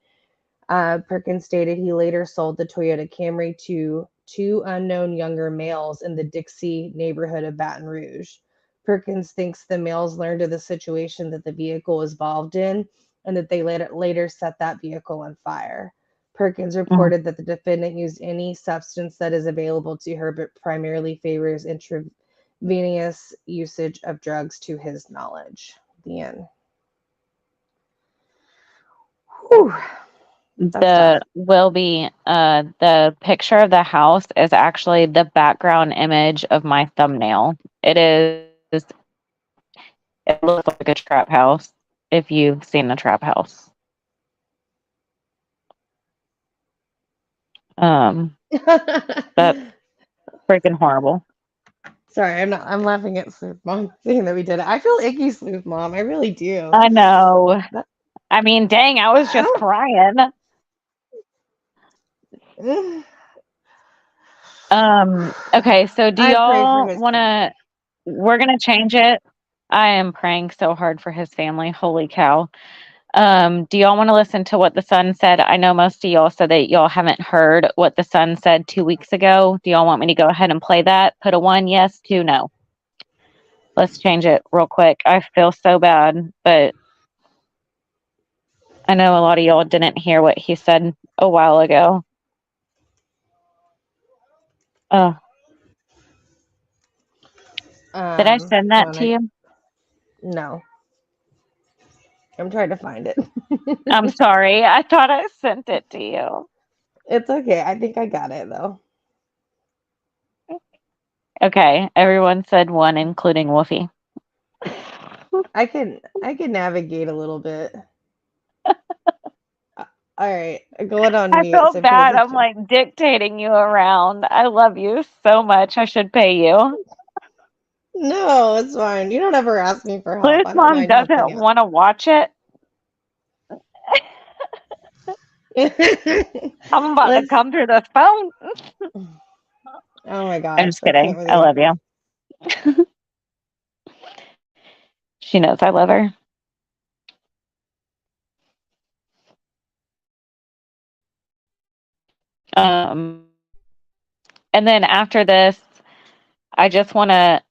Perkins stated he later sold the Toyota Camry to two unknown younger males in the Dixie neighborhood of Baton Rouge. Perkins thinks the males learned of the situation that the vehicle was involved in and that they later set that vehicle on fire. Perkins reported that the defendant used any substance that is available to her, but primarily favors intravenous usage of drugs to his knowledge. The end. Whew.
The will be the picture of the house is actually the background image of my thumbnail. It looks like a trap house if you've seen a trap house. That's freaking horrible.
Sorry, I'm laughing at Sleuth Mom saying that we did it. I feel icky, Sleuth Mom. I really do.
I know. I mean, dang, I was just crying. Okay, so do y'all want to, we're going to change it. I am praying so hard for his family. Holy cow. Do y'all want to listen to what the son said? I know most of y'all said that y'all haven't heard what the son said 2 weeks ago. Do y'all want me to go ahead and play that? Put a 1 yes, 2 no. Let's change it real quick. I feel so bad, but I know a lot of y'all didn't hear what he said a while ago. Oh. Did I send that to you?
No. I'm trying to find it.
I'm sorry. I thought I sent it to you.
It's okay. I think I got it though.
Okay. Everyone said 1, including Wolfie.
I can navigate a little bit. All right, going on mute.
I feel bad. I'm like dictating you around. I love you so much. I should pay you.
No, it's fine. You don't ever ask me for help.
Sleuth Mom doesn't want to watch it. I'm about to come through the phone.
Oh my gosh.
I'm just kidding. I love you. She knows I love her. And then after this, I just want to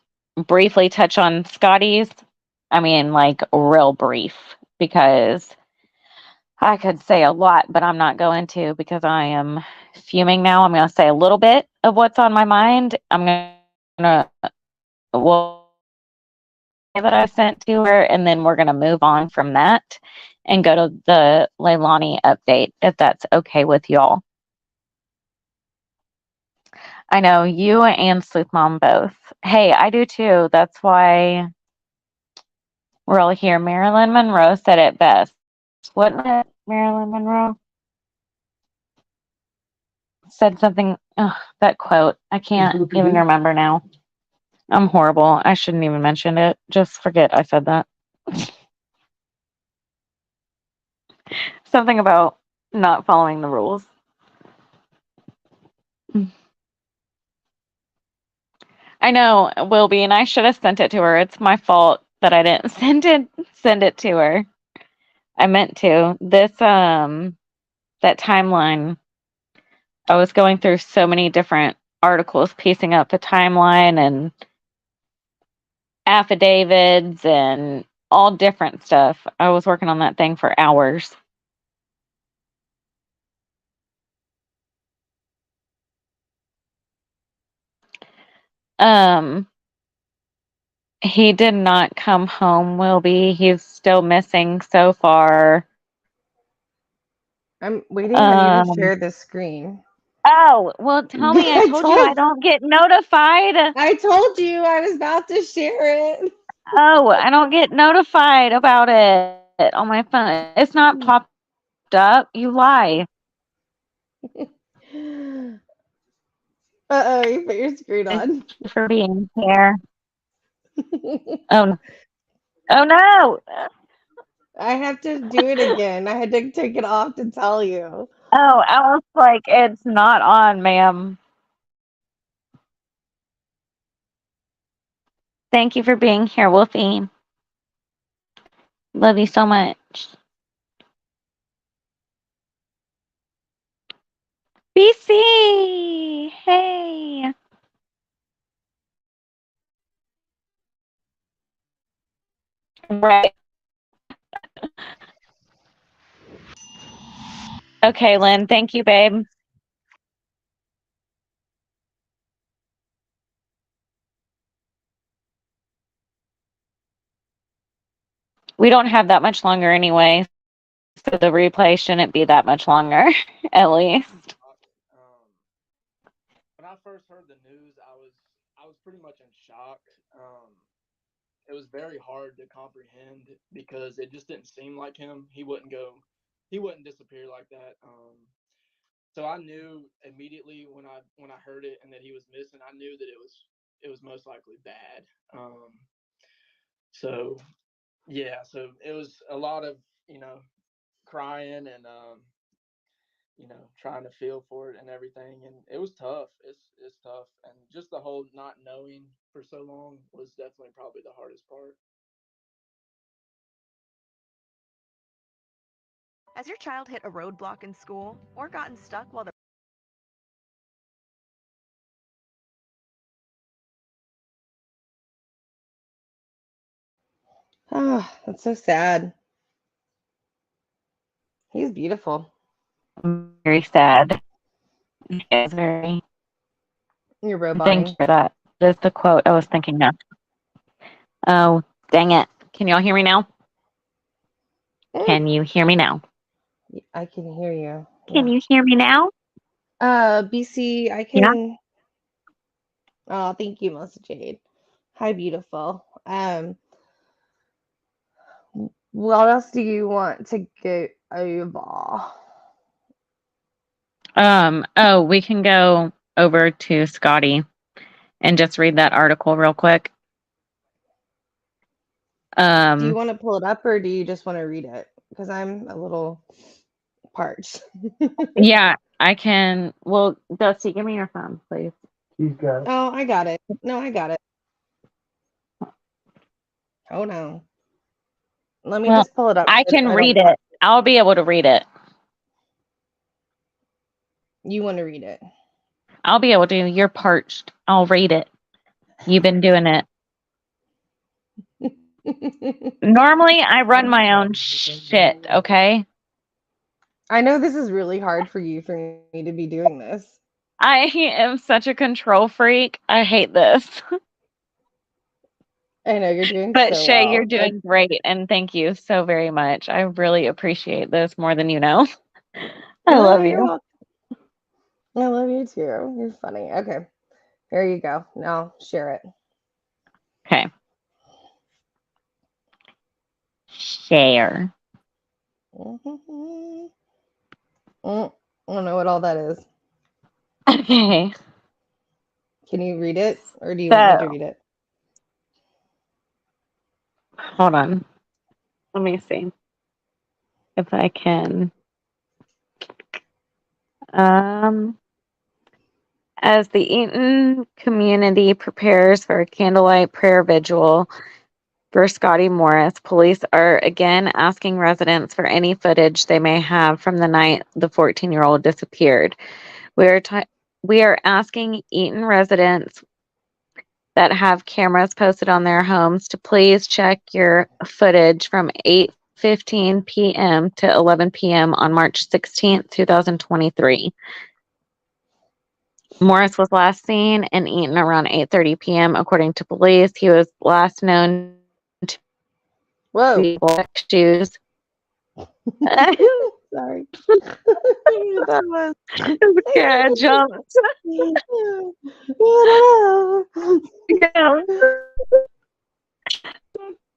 briefly touch on Scotty's. I mean, like real brief, because I could say a lot, but I'm not going to because I am fuming now. I'm going to say a little bit of what's on my mind. I'm going to, that I sent to her, and then we're going to move on from that and go to the Leilani update, if that's okay with y'all. I know you and Sleuth Mom both. Hey, I do too. That's why we're all here. Marilyn Monroe said it best. Wasn't it Marilyn Monroe? Said something, that quote. I can't even remember now. I'm horrible. I shouldn't even mention it. Just forget I said that. Something about not following the rules. I know, will be, and I should have sent it to her. It's my fault that I didn't send it to her. I meant to. This that timeline. I was going through so many different articles, piecing up the timeline and affidavits and all different stuff. I was working on that thing for hours. He did not come home, Wilby. He's still missing so far.
I'm waiting on you to share the screen.
Oh, well, tell me. I told you I don't get notified.
I told you I was about to share it.
Oh, I don't get notified about it on my phone. It's not popped up. You lie.
Uh-oh, you put your screen on.
Thank you for being here. Oh no.
I have to do it again. I had to take it off to tell you.
Oh, I was like, it's not on, ma'am. Thank you for being here, Wolfie. Love you so much. BC, hey. Right. Okay, Lynn. Thank you, babe. We don't have that much longer anyway, so the replay shouldn't be that much longer, at least.
When I first heard the news, I was pretty much in shock. It was very hard to comprehend because it just didn't seem like him. He wouldn't disappear like that. So I knew immediately when I heard it and that he was missing, I knew that it was most likely bad. So yeah, so it was a lot of crying and trying to feel for it and everything, and it was tough. It's tough, and just the whole not knowing for so long was definitely probably the hardest part.
Has your child hit a roadblock in school or gotten stuck while the
Oh, that's so sad. He's beautiful.
Very sad. It's very.
You're
Thank you
roboting.
for that. That's the quote I was thinking of. Oh, dang it. Can y'all hear me now? Can you hear me now?
I can hear you.
Can
Yeah.
you hear me now?
BC, I
Yeah.
can. Oh, thank you, Melissa Jade. Hi, beautiful. What else do you want to go over?
Oh, we can go over to Scotty and just read that article real quick.
Do you want to pull it up or do you just want to read it? Because I'm a little parched.
Yeah, I can. Well, Dusty, give me your phone, please.
Oh, I got it. No, I got it. Oh no. Let me
Well,
just pull it up.
I can
I
read
don't.
it. I'll be able to read it.
You want to read it?
I'll be able to. You're parched. I'll read it. You've been doing it. Normally, I run my own shit, okay?
I know this is really hard for you for me to be doing this.
I am such a control freak. I hate this.
I know you're doing
But
so
Shay, you're
well.
doing great, and thank you so very much. I really appreciate this more than you know. I
Oh,
love
you're
you.
welcome. I love you too. You're funny. Okay. Here you go. Now share it.
Okay. Share.
I don't know what all that is.
Okay.
Can you read it or do you want me to
So,
read it?
hold on. Let me see if I can. As the Eaton community prepares for a candlelight prayer vigil for Scotty Morris, police are again asking residents for any footage they may have from the night the 14-year-old disappeared. We are asking Eaton residents that have cameras posted on their homes to please check your footage from 8:15 p.m. to 11 p.m. on March 16th, 2023. Morris was last seen in Eaton around 8:30 p.m. According to police, he was last known to
Whoa.
be black shoes.
Sorry. That was.
Okay, I jumped. Yeah.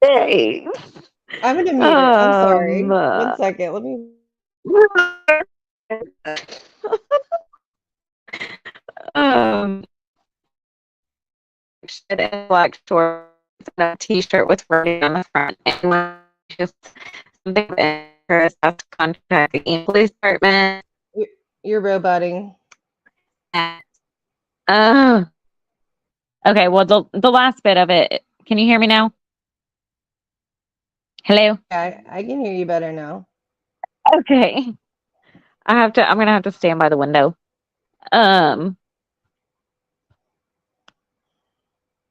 Hey.
I'm gonna mute it. I'm sorry. 1 second. Let me.
um, black shorts and a t-shirt with writing on the front. And just something of interest, has to contact the police department.
You're roboting.
Okay, well the last bit of it. Can you hear me now? Hello?
Yeah, I can hear you better now.
Okay. I'm gonna have to stand by the window. Um,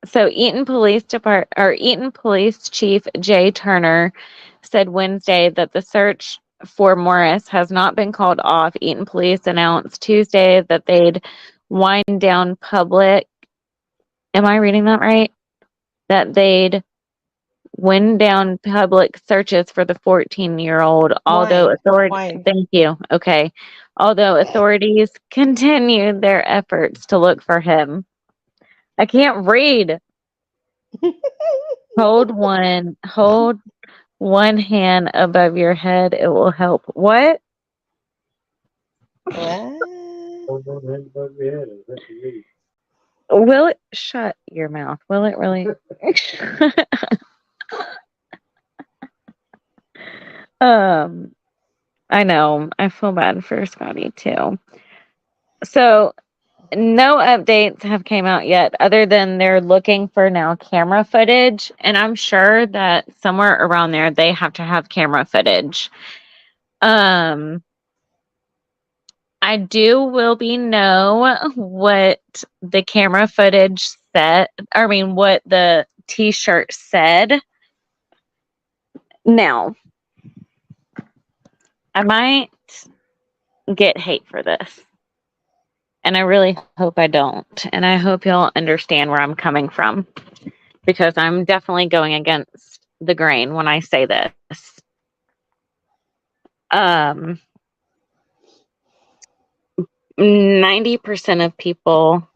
so Eaton Police Chief Jay Turner said Wednesday that the search for Morris has not been called off. Eaton Police announced Tuesday that they'd wind down public. Am I reading that right? That they'd wind down public searches for the 14-year-old, although
Wine.
thank you. Okay. Although authorities continued their efforts to look for him. I can't read. Hold one hand above your head. It will help. What?
What?
Will it shut your mouth? Will it really? I know. I feel bad for Scotty too. So no updates have came out yet other than they're looking for now camera footage, and I'm sure that somewhere around there they have to have camera footage. I will be know what the camera footage said. I mean, what the t-shirt said. Now, I might get hate for this. And I really hope I don't. And I hope you'll understand where I'm coming from. Because I'm definitely going against the grain when I say this. 90% of people,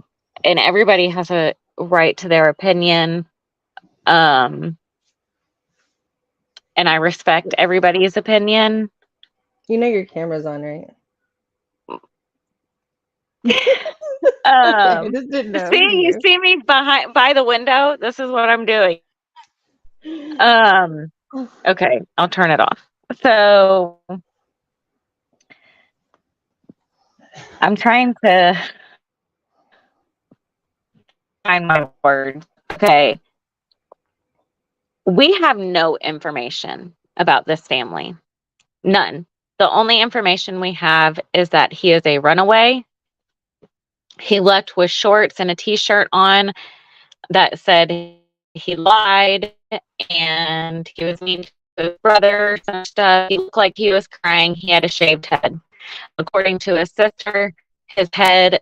and everybody has a right to their opinion. And I respect everybody's opinion.
You know your camera's on, right?
I
just didn't know.
you see me by the window? This is what I'm doing. Okay, I'll turn it off. So I'm trying to find my words. Okay. We have no information about this family. None. The only information we have is that he is a runaway. He left with shorts and a t-shirt on that said he lied and he was mean to his brother and stuff. He looked like he was crying. He had a shaved head. According to his sister, his head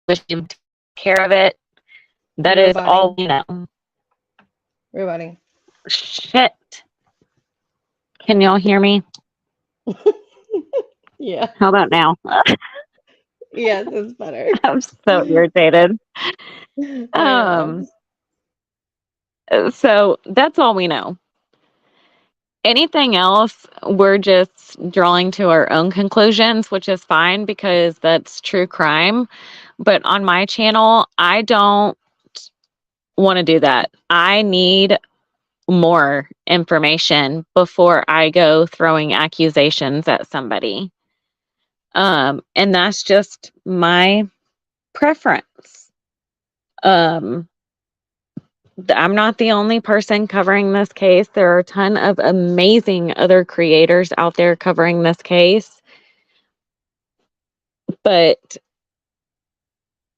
was taking care of it. That is all we know.
Rebutting.
Shit. Can y'all hear me?
Yeah.
How about now?
Yes, it's better.
I'm so irritated. So that's all we know. Anything else, we're just drawing to our own conclusions, which is fine because that's true crime. But on my channel, I don't want to do that. I need more information before I go throwing accusations at somebody. And that's just my preference. I'm not the only person covering this case. There are a ton of amazing other creators out there covering this case. But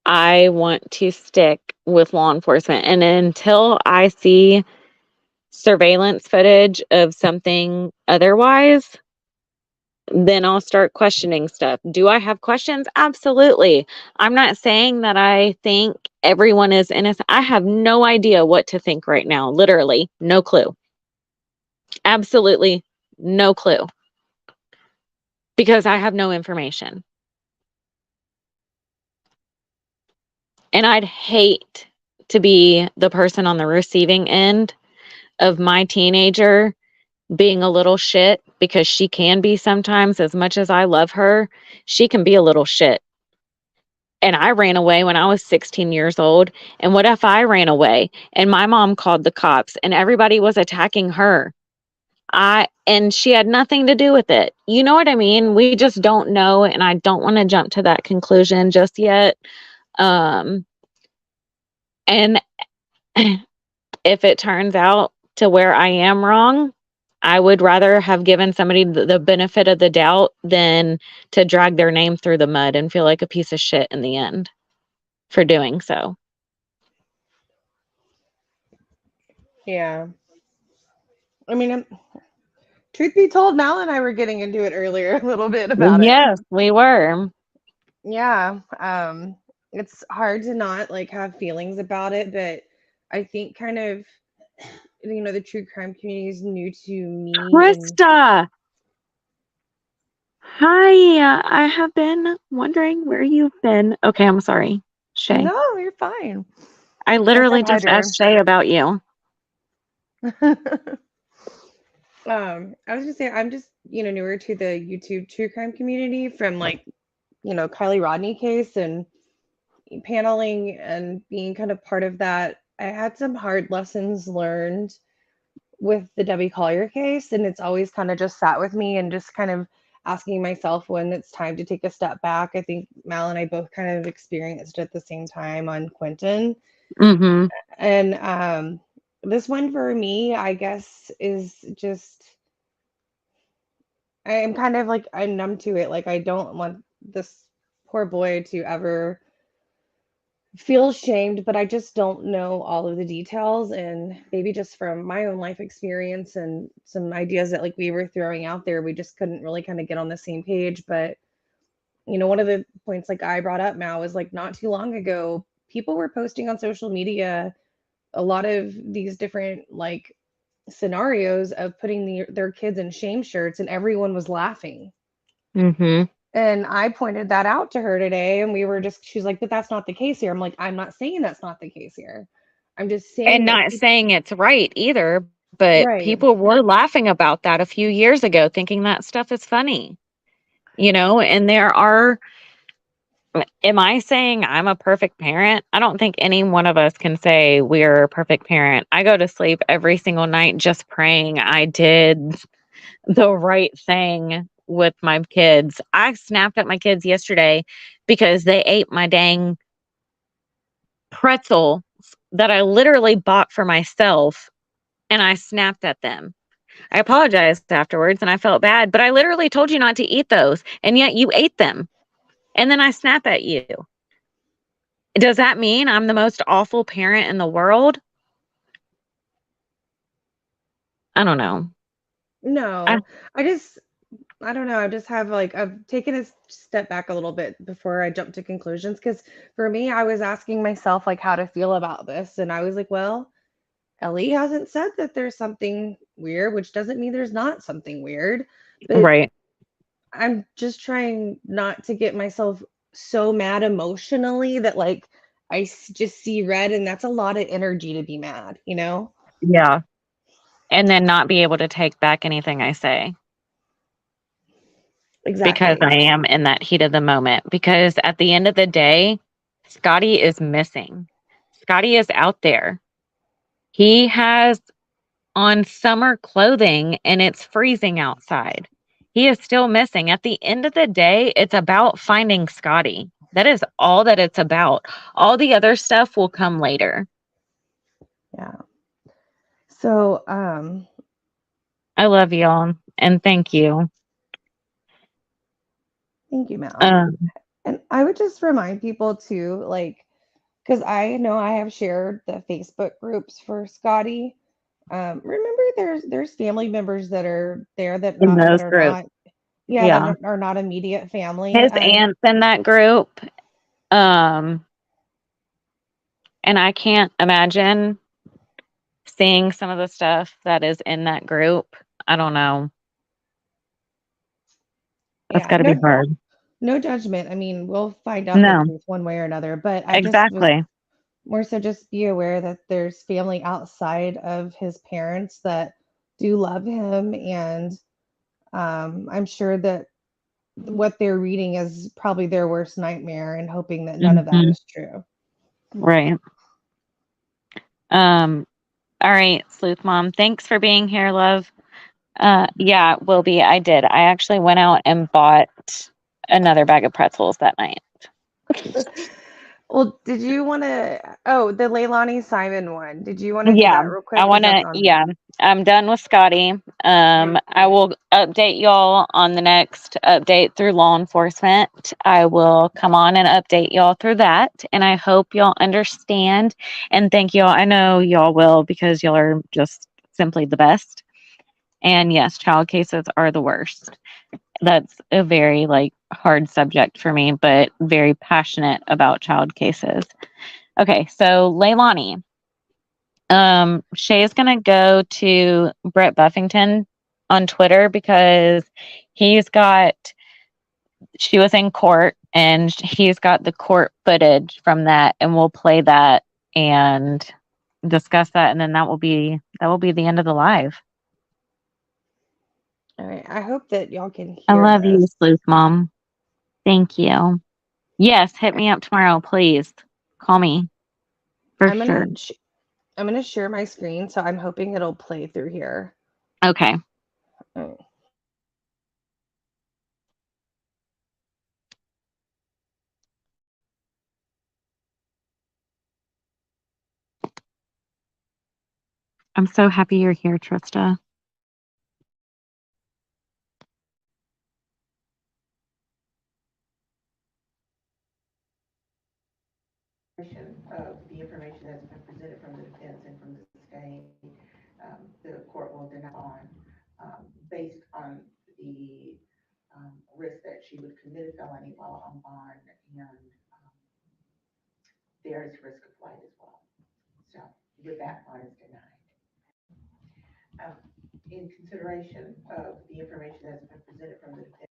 I want to stick with law enforcement. And until I see surveillance footage of something otherwise, then I'll start questioning stuff. Do I have questions? Absolutely. I'm not saying that I think everyone is innocent. I have no idea what to think right now. Literally, no clue. Absolutely no clue. Because I have no information. And I'd hate to be the person on the receiving end of my teenager being a little shit, because she can be sometimes. As much as I love her, she can be a little shit. And I ran away when I was 16 years old. And what if I ran away and my mom called the cops and everybody was attacking her? And she had nothing to do with it. You know what I mean? We just don't know. And I don't want to jump to that conclusion just yet. And if it turns out to where I am wrong, I would rather have given somebody the benefit of the doubt than to drag their name through the mud and feel like a piece of shit in the end for doing so.
Yeah. I mean, truth be told, Mal and I were getting into it earlier a little bit about it.
Yes, we were.
Yeah. It's hard to not like have feelings about it, but I think kind of, the true crime community is new to me and
Krista! Hi, I have been wondering where you've been. Okay, I'm sorry, Shay.
no, you're fine.
I
I
literally
said hi
just
to her.
asked Shay about you.
I was gonna say I'm just, newer to the YouTube true crime community from like, Kylie Rodney case and paneling and being kind of part of that. I had some hard lessons learned with the Debbie Collier case, and it's always kind of just sat with me and just kind of asking myself when it's time to take a step back. I think Mal and I both kind of experienced at the same time on Quentin.
Mm-hmm.
And this one for me, I guess, is just I'm kind of like I'm numb to it. Like I don't want this poor boy to ever feel shamed, but I just don't know all of the details. And maybe just from my own life experience and some ideas that like we were throwing out there, we just couldn't really kind of get on the same page. But one of the points like I brought up now was like not too long ago, people were posting on social media a lot of these different like scenarios of putting their kids in shame shirts, and everyone was laughing.
Mm-hmm.
And I pointed that out to her today, and she's like, but that's not the case here. I'm like, I'm not saying that's not the case here. I'm just saying
And
that
not saying it's right either, but
right.
people were laughing about that a few years ago, thinking that stuff is funny, and am I saying I'm a perfect parent? I don't think any one of us can say we're a perfect parent. I go to sleep every single night just praying I did the right thing with my kids. I snapped at my kids yesterday because they ate my dang pretzel that I literally bought for myself, and I snapped at them. I apologized afterwards and I felt bad, but I literally told you not to eat those, and yet you ate them. And then I snap at you. Does that mean I'm the most awful parent in the world? I don't know.
No, I don't know. I just have like I've taken a step back a little bit before I jump to conclusions, because for me, I was asking myself like how to feel about this, and I was like, well, Ellie hasn't said that there's something weird, which doesn't mean there's not something weird, but
Right.
I'm just trying not to get myself so mad emotionally that like just see red, and that's a lot of energy to be mad,
Yeah. And then not be able to take back anything I say because
Exactly.
I am in that heat of the moment. Because at the end of the day, Scotty is missing. Scotty is out there. He has on summer clothing and it's freezing outside. He is still missing. At the end of the day, it's about finding Scotty. That is all that it's about. All the other stuff will come later.
Yeah. So,
I love y'all and thank you.
thank you, Mal.
Um,
And I would just remind people too, like, because I know I have shared the Facebook groups for Scotty. Remember, there's family members that are there that
in
not that
those
are
groups.
not, yeah,
Yeah.
that are not immediate family.
His aunt's in that group. And I can't imagine seeing some of the stuff that is in that group. I don't know. That's
Yeah,
got to be hard.
no judgment. I mean, we'll find out the
No,
truth one way or another. But I just was
exactly.
more so just be aware that there's family outside of his parents that do love him, and I'm sure that what they're reading is probably their worst nightmare, and hoping that none of that
Hmm.
is true.
Right. All right, Sleuth Mom. Thanks for being here, love. Yeah, will be. I did. I actually went out and bought another bag of pretzels that night.
Well, did you want to? Oh, the Leilani Simon one. Did you want to do
Yeah,
that real
I
quick?
want
Because that's
to,
on.
yeah, I'm done with Scotty. I will update y'all on the next update through law enforcement. I will come on and update y'all through that. And I hope y'all understand. And thank y'all. I know y'all will because y'all are just simply the best. And yes, child cases are the worst. That's a very hard subject for me, but very passionate about child cases. Okay, so Leilani. Shay is gonna go to Brett Buffington on Twitter because he's got she was in court and he's got the court footage from that, and we'll play that and discuss that, and then that will be the end of the live.
All right. I hope that y'all can
I
hear
love you,
this.
Sleuth Mom. Thank you. Yes, hit me up tomorrow, please. Call me for
I'm
sure.
gonna share my screen, so I'm hoping it'll play through here.
Okay.
All right.
I'm so happy you're here, Trista.
Of the information that's been presented from the defense and from the state, the court will deny on based on the risk that she would commit a felony while on bond, and there is risk of flight as well. So with that, bond is denied. In consideration of the information that's been presented from the defense.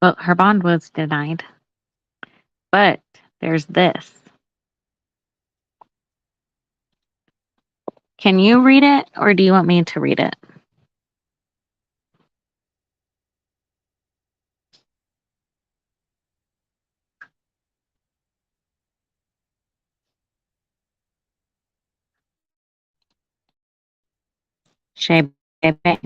Well, her bond was denied. But there's this. Can you read it or do you want me to read it? Shay, baby.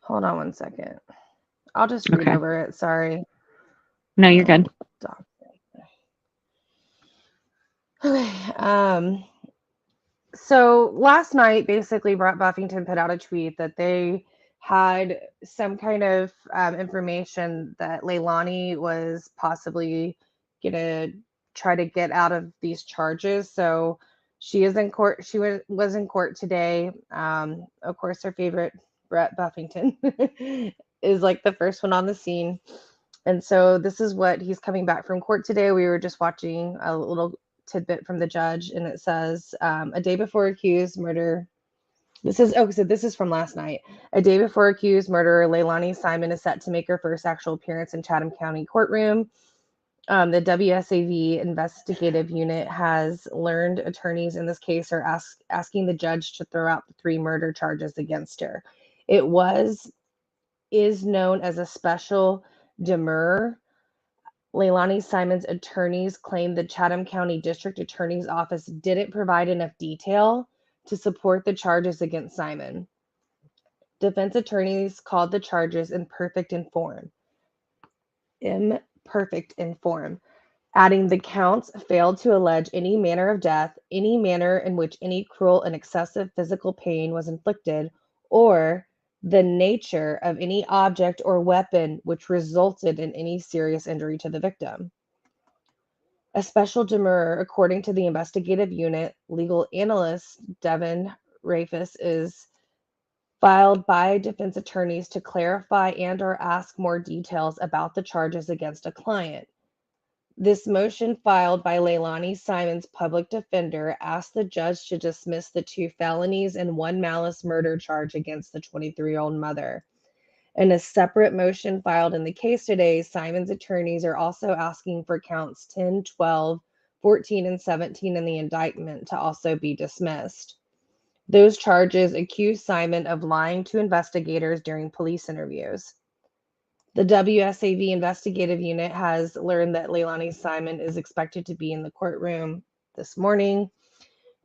Hold on one second. I'll just read
Okay.
over it. Sorry.
No, you're good.
Okay. So last night, basically, Brett Buffington put out a tweet that they had some kind of information that Leilani was possibly gonna try to get out of these charges. So she is in court. She was in court today. Of course, her favorite Brett Buffington is like the first one on the scene. And so this is what he's coming back from court today. We were just watching a little tidbit from the judge, and it says a day before accused murder. So this is from last night. A day before accused murderer Leilani Simon is set to make her first actual appearance in Chatham County courtroom. The WSAV investigative unit has learned attorneys in this case are asking the judge to throw out the 3 murder charges against her. It is known as a special demurrer. Leilani Simon's attorneys claimed the Chatham County District Attorney's Office didn't provide enough detail to support the charges against Simon. Defense attorneys called the charges imperfect in form, adding the counts failed to allege any manner of death, any manner in which any cruel and excessive physical pain was inflicted, or the nature of any object or weapon which resulted in any serious injury to the victim. A special demurrer, according to the investigative unit, legal analyst Devin Rafis, is filed by defense attorneys to clarify and or ask more details about the charges against a client. This motion filed by Leilani Simon's public defender asked the judge to dismiss the 2 felonies and 1 malice murder charge against the 23-year-old mother. In a separate motion filed in the case today, Simon's attorneys are also asking for counts 10, 12, 14, and 17 in the indictment to also be dismissed. Those charges accuse Simon of lying to investigators during police interviews. The WSAV investigative unit has learned that Leilani Simon is expected to be in the courtroom this morning.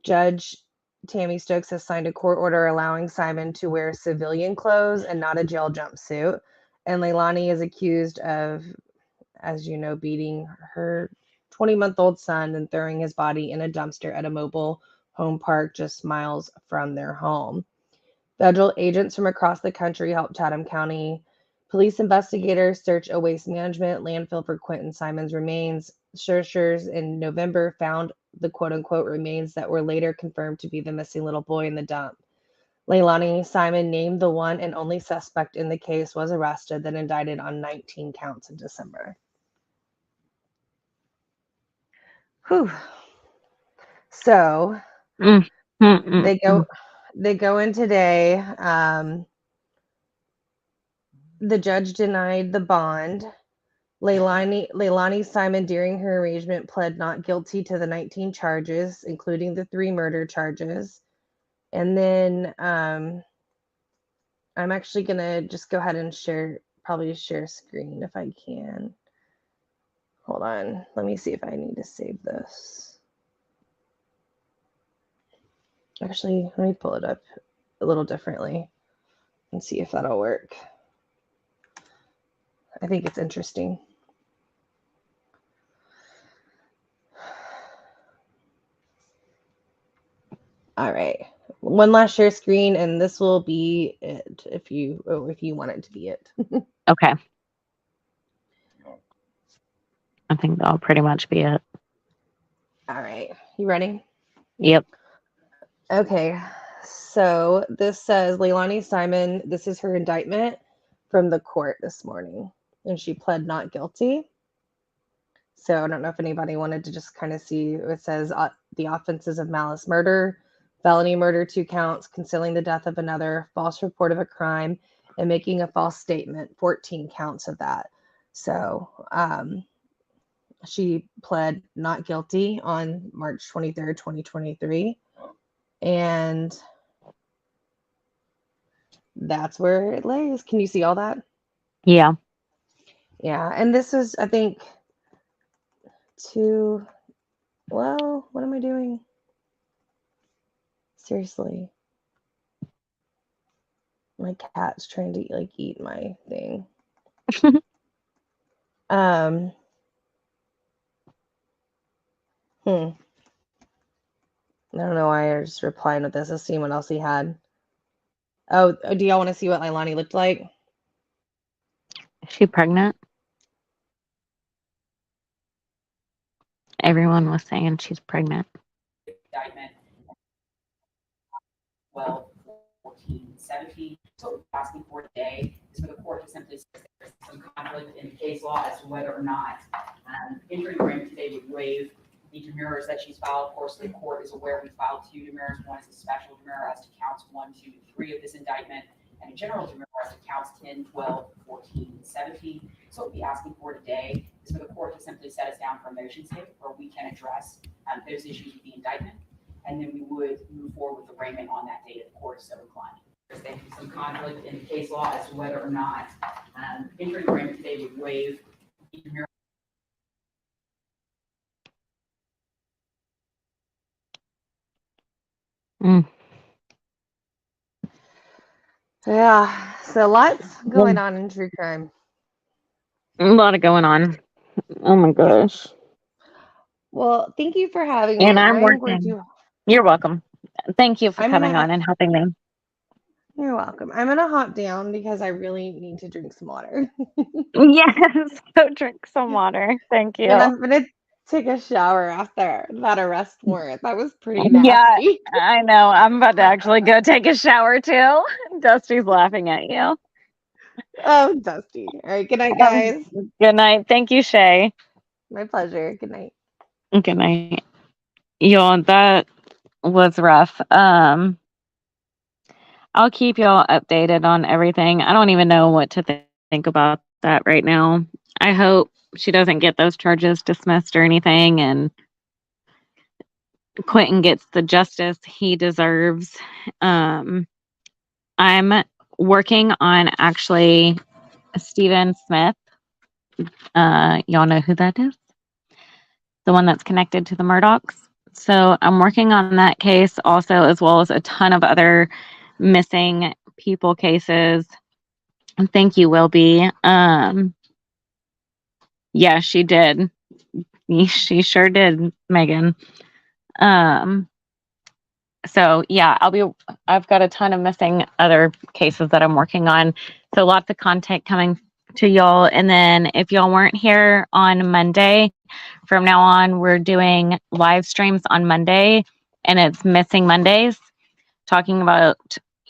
Judge Tammy Stokes has signed a court order allowing Simon to wear civilian clothes and not a jail jumpsuit. And Leilani is accused of, as you know, beating her 20-month-old son and throwing his body in a dumpster at a mobile home park just miles from their home. Federal agents from across the country helped Chatham County police investigators search a waste management landfill for Quentin Simon's remains. Searchers in November found the quote-unquote remains that were later confirmed to be the missing little boy in the dump. Leilani Simon, named the one and only suspect in the case, was arrested, then indicted on 19 counts in December. Whew. So they go in today. The judge denied the bond. Leilani Simon, during her arraignment, pled not guilty to the 19 charges, including the 3 murder charges. And then I'm actually going to just go ahead and share screen if I can. Hold on. Let me see if I need to save this. Actually, let me pull it up a little differently and see if that'll work. I think it's interesting. All right. One last share screen, and this will be it if you want it to be it.
Okay. I think that'll pretty much be it.
All right. You ready?
Yep.
Okay. So this says Leilani Simon, this is her indictment from the court this morning, and she pled not guilty. So I don't know if anybody wanted to just kind of see. It says the offenses of malice murder, felony murder 2 counts, concealing the death of another, false report of a crime, and making a false statement, 14 counts of that. So she pled not guilty on March 23rd, 2023. And that's where it lays. Can you see all that?
Yeah.
Yeah. And this is, I think, well, what am I doing? Seriously. My cat's trying to eat my thing. I don't know why I was just replying with this. Let's see what else he had. Oh, do y'all want to see what Leilani looked like?
Is she pregnant? Everyone was saying she's pregnant.
Indictment 12, 14, 17. So what we're asking for today is for the court to simply say there's some conflict in the case law as to whether or not entering agreement today would waive the demurrers that she's filed. Of course, the court is aware we filed 2 demurrers. One is a special demurrer as to counts 1, 2, and 3 of this indictment, and a general demurrer as to counts 10, 12, 14, and 17. So what we're asking for today is for the court to simply set us down for a motion state where we can address those issues with the indictment, and then we would move forward with arraignment on that date if the court is so inclined. There's some conflict in the case law as to whether or not entering agreement today would waive the demurrer.
Yeah, so lots going on in true crime.
A lot of going on. Oh my gosh.
Well, thank you for having me.
And I'm working. You're welcome. Thank you for coming on and helping me.
You're welcome. I'm gonna hop down because I really need to drink some water.
Yes, go drink some water. Thank you.
And I'm gonna take a shower after that arrest warrant. That was pretty nasty.
Yeah, I know. I'm about to actually go take a shower too. Dusty's laughing at you.
Oh, Dusty. All right. Good night, guys.
Good night. Thank you, Shay.
My pleasure. Good night.
Good night. Y'all, that was rough. I'll keep y'all updated on everything. I don't even know what to think about that right now. I hope she doesn't get those charges dismissed or anything, and Quentin gets the justice he deserves. I'm working on actually Stephen Smith. Y'all know who that is? The one that's connected to the Murdochs. So I'm working on that case also, as well as a ton of other missing people cases. Thank you, Wilby. Yeah, she did. She sure did, Megan. So yeah, I've got a ton of missing other cases that I'm working on. So lots of content coming to y'all. And then if y'all weren't here on Monday, from now on, we're doing live streams on Monday, and it's Missing Mondays, talking about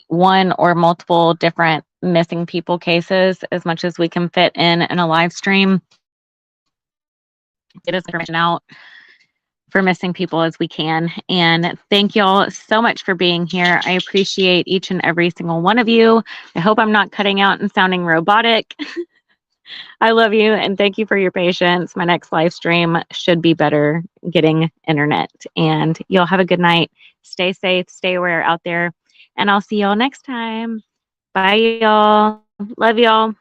one or multiple different missing people cases as much as we can fit in a live stream. Get us information out for missing people as we can. And thank y'all so much for being here. I appreciate each and every single one of you. I hope I'm not cutting out and sounding robotic. I love you and thank you for your patience. My next live stream should be better getting internet. And y'all have a good night. Stay safe, stay aware out there. And I'll see y'all next time. Bye, y'all. Love y'all.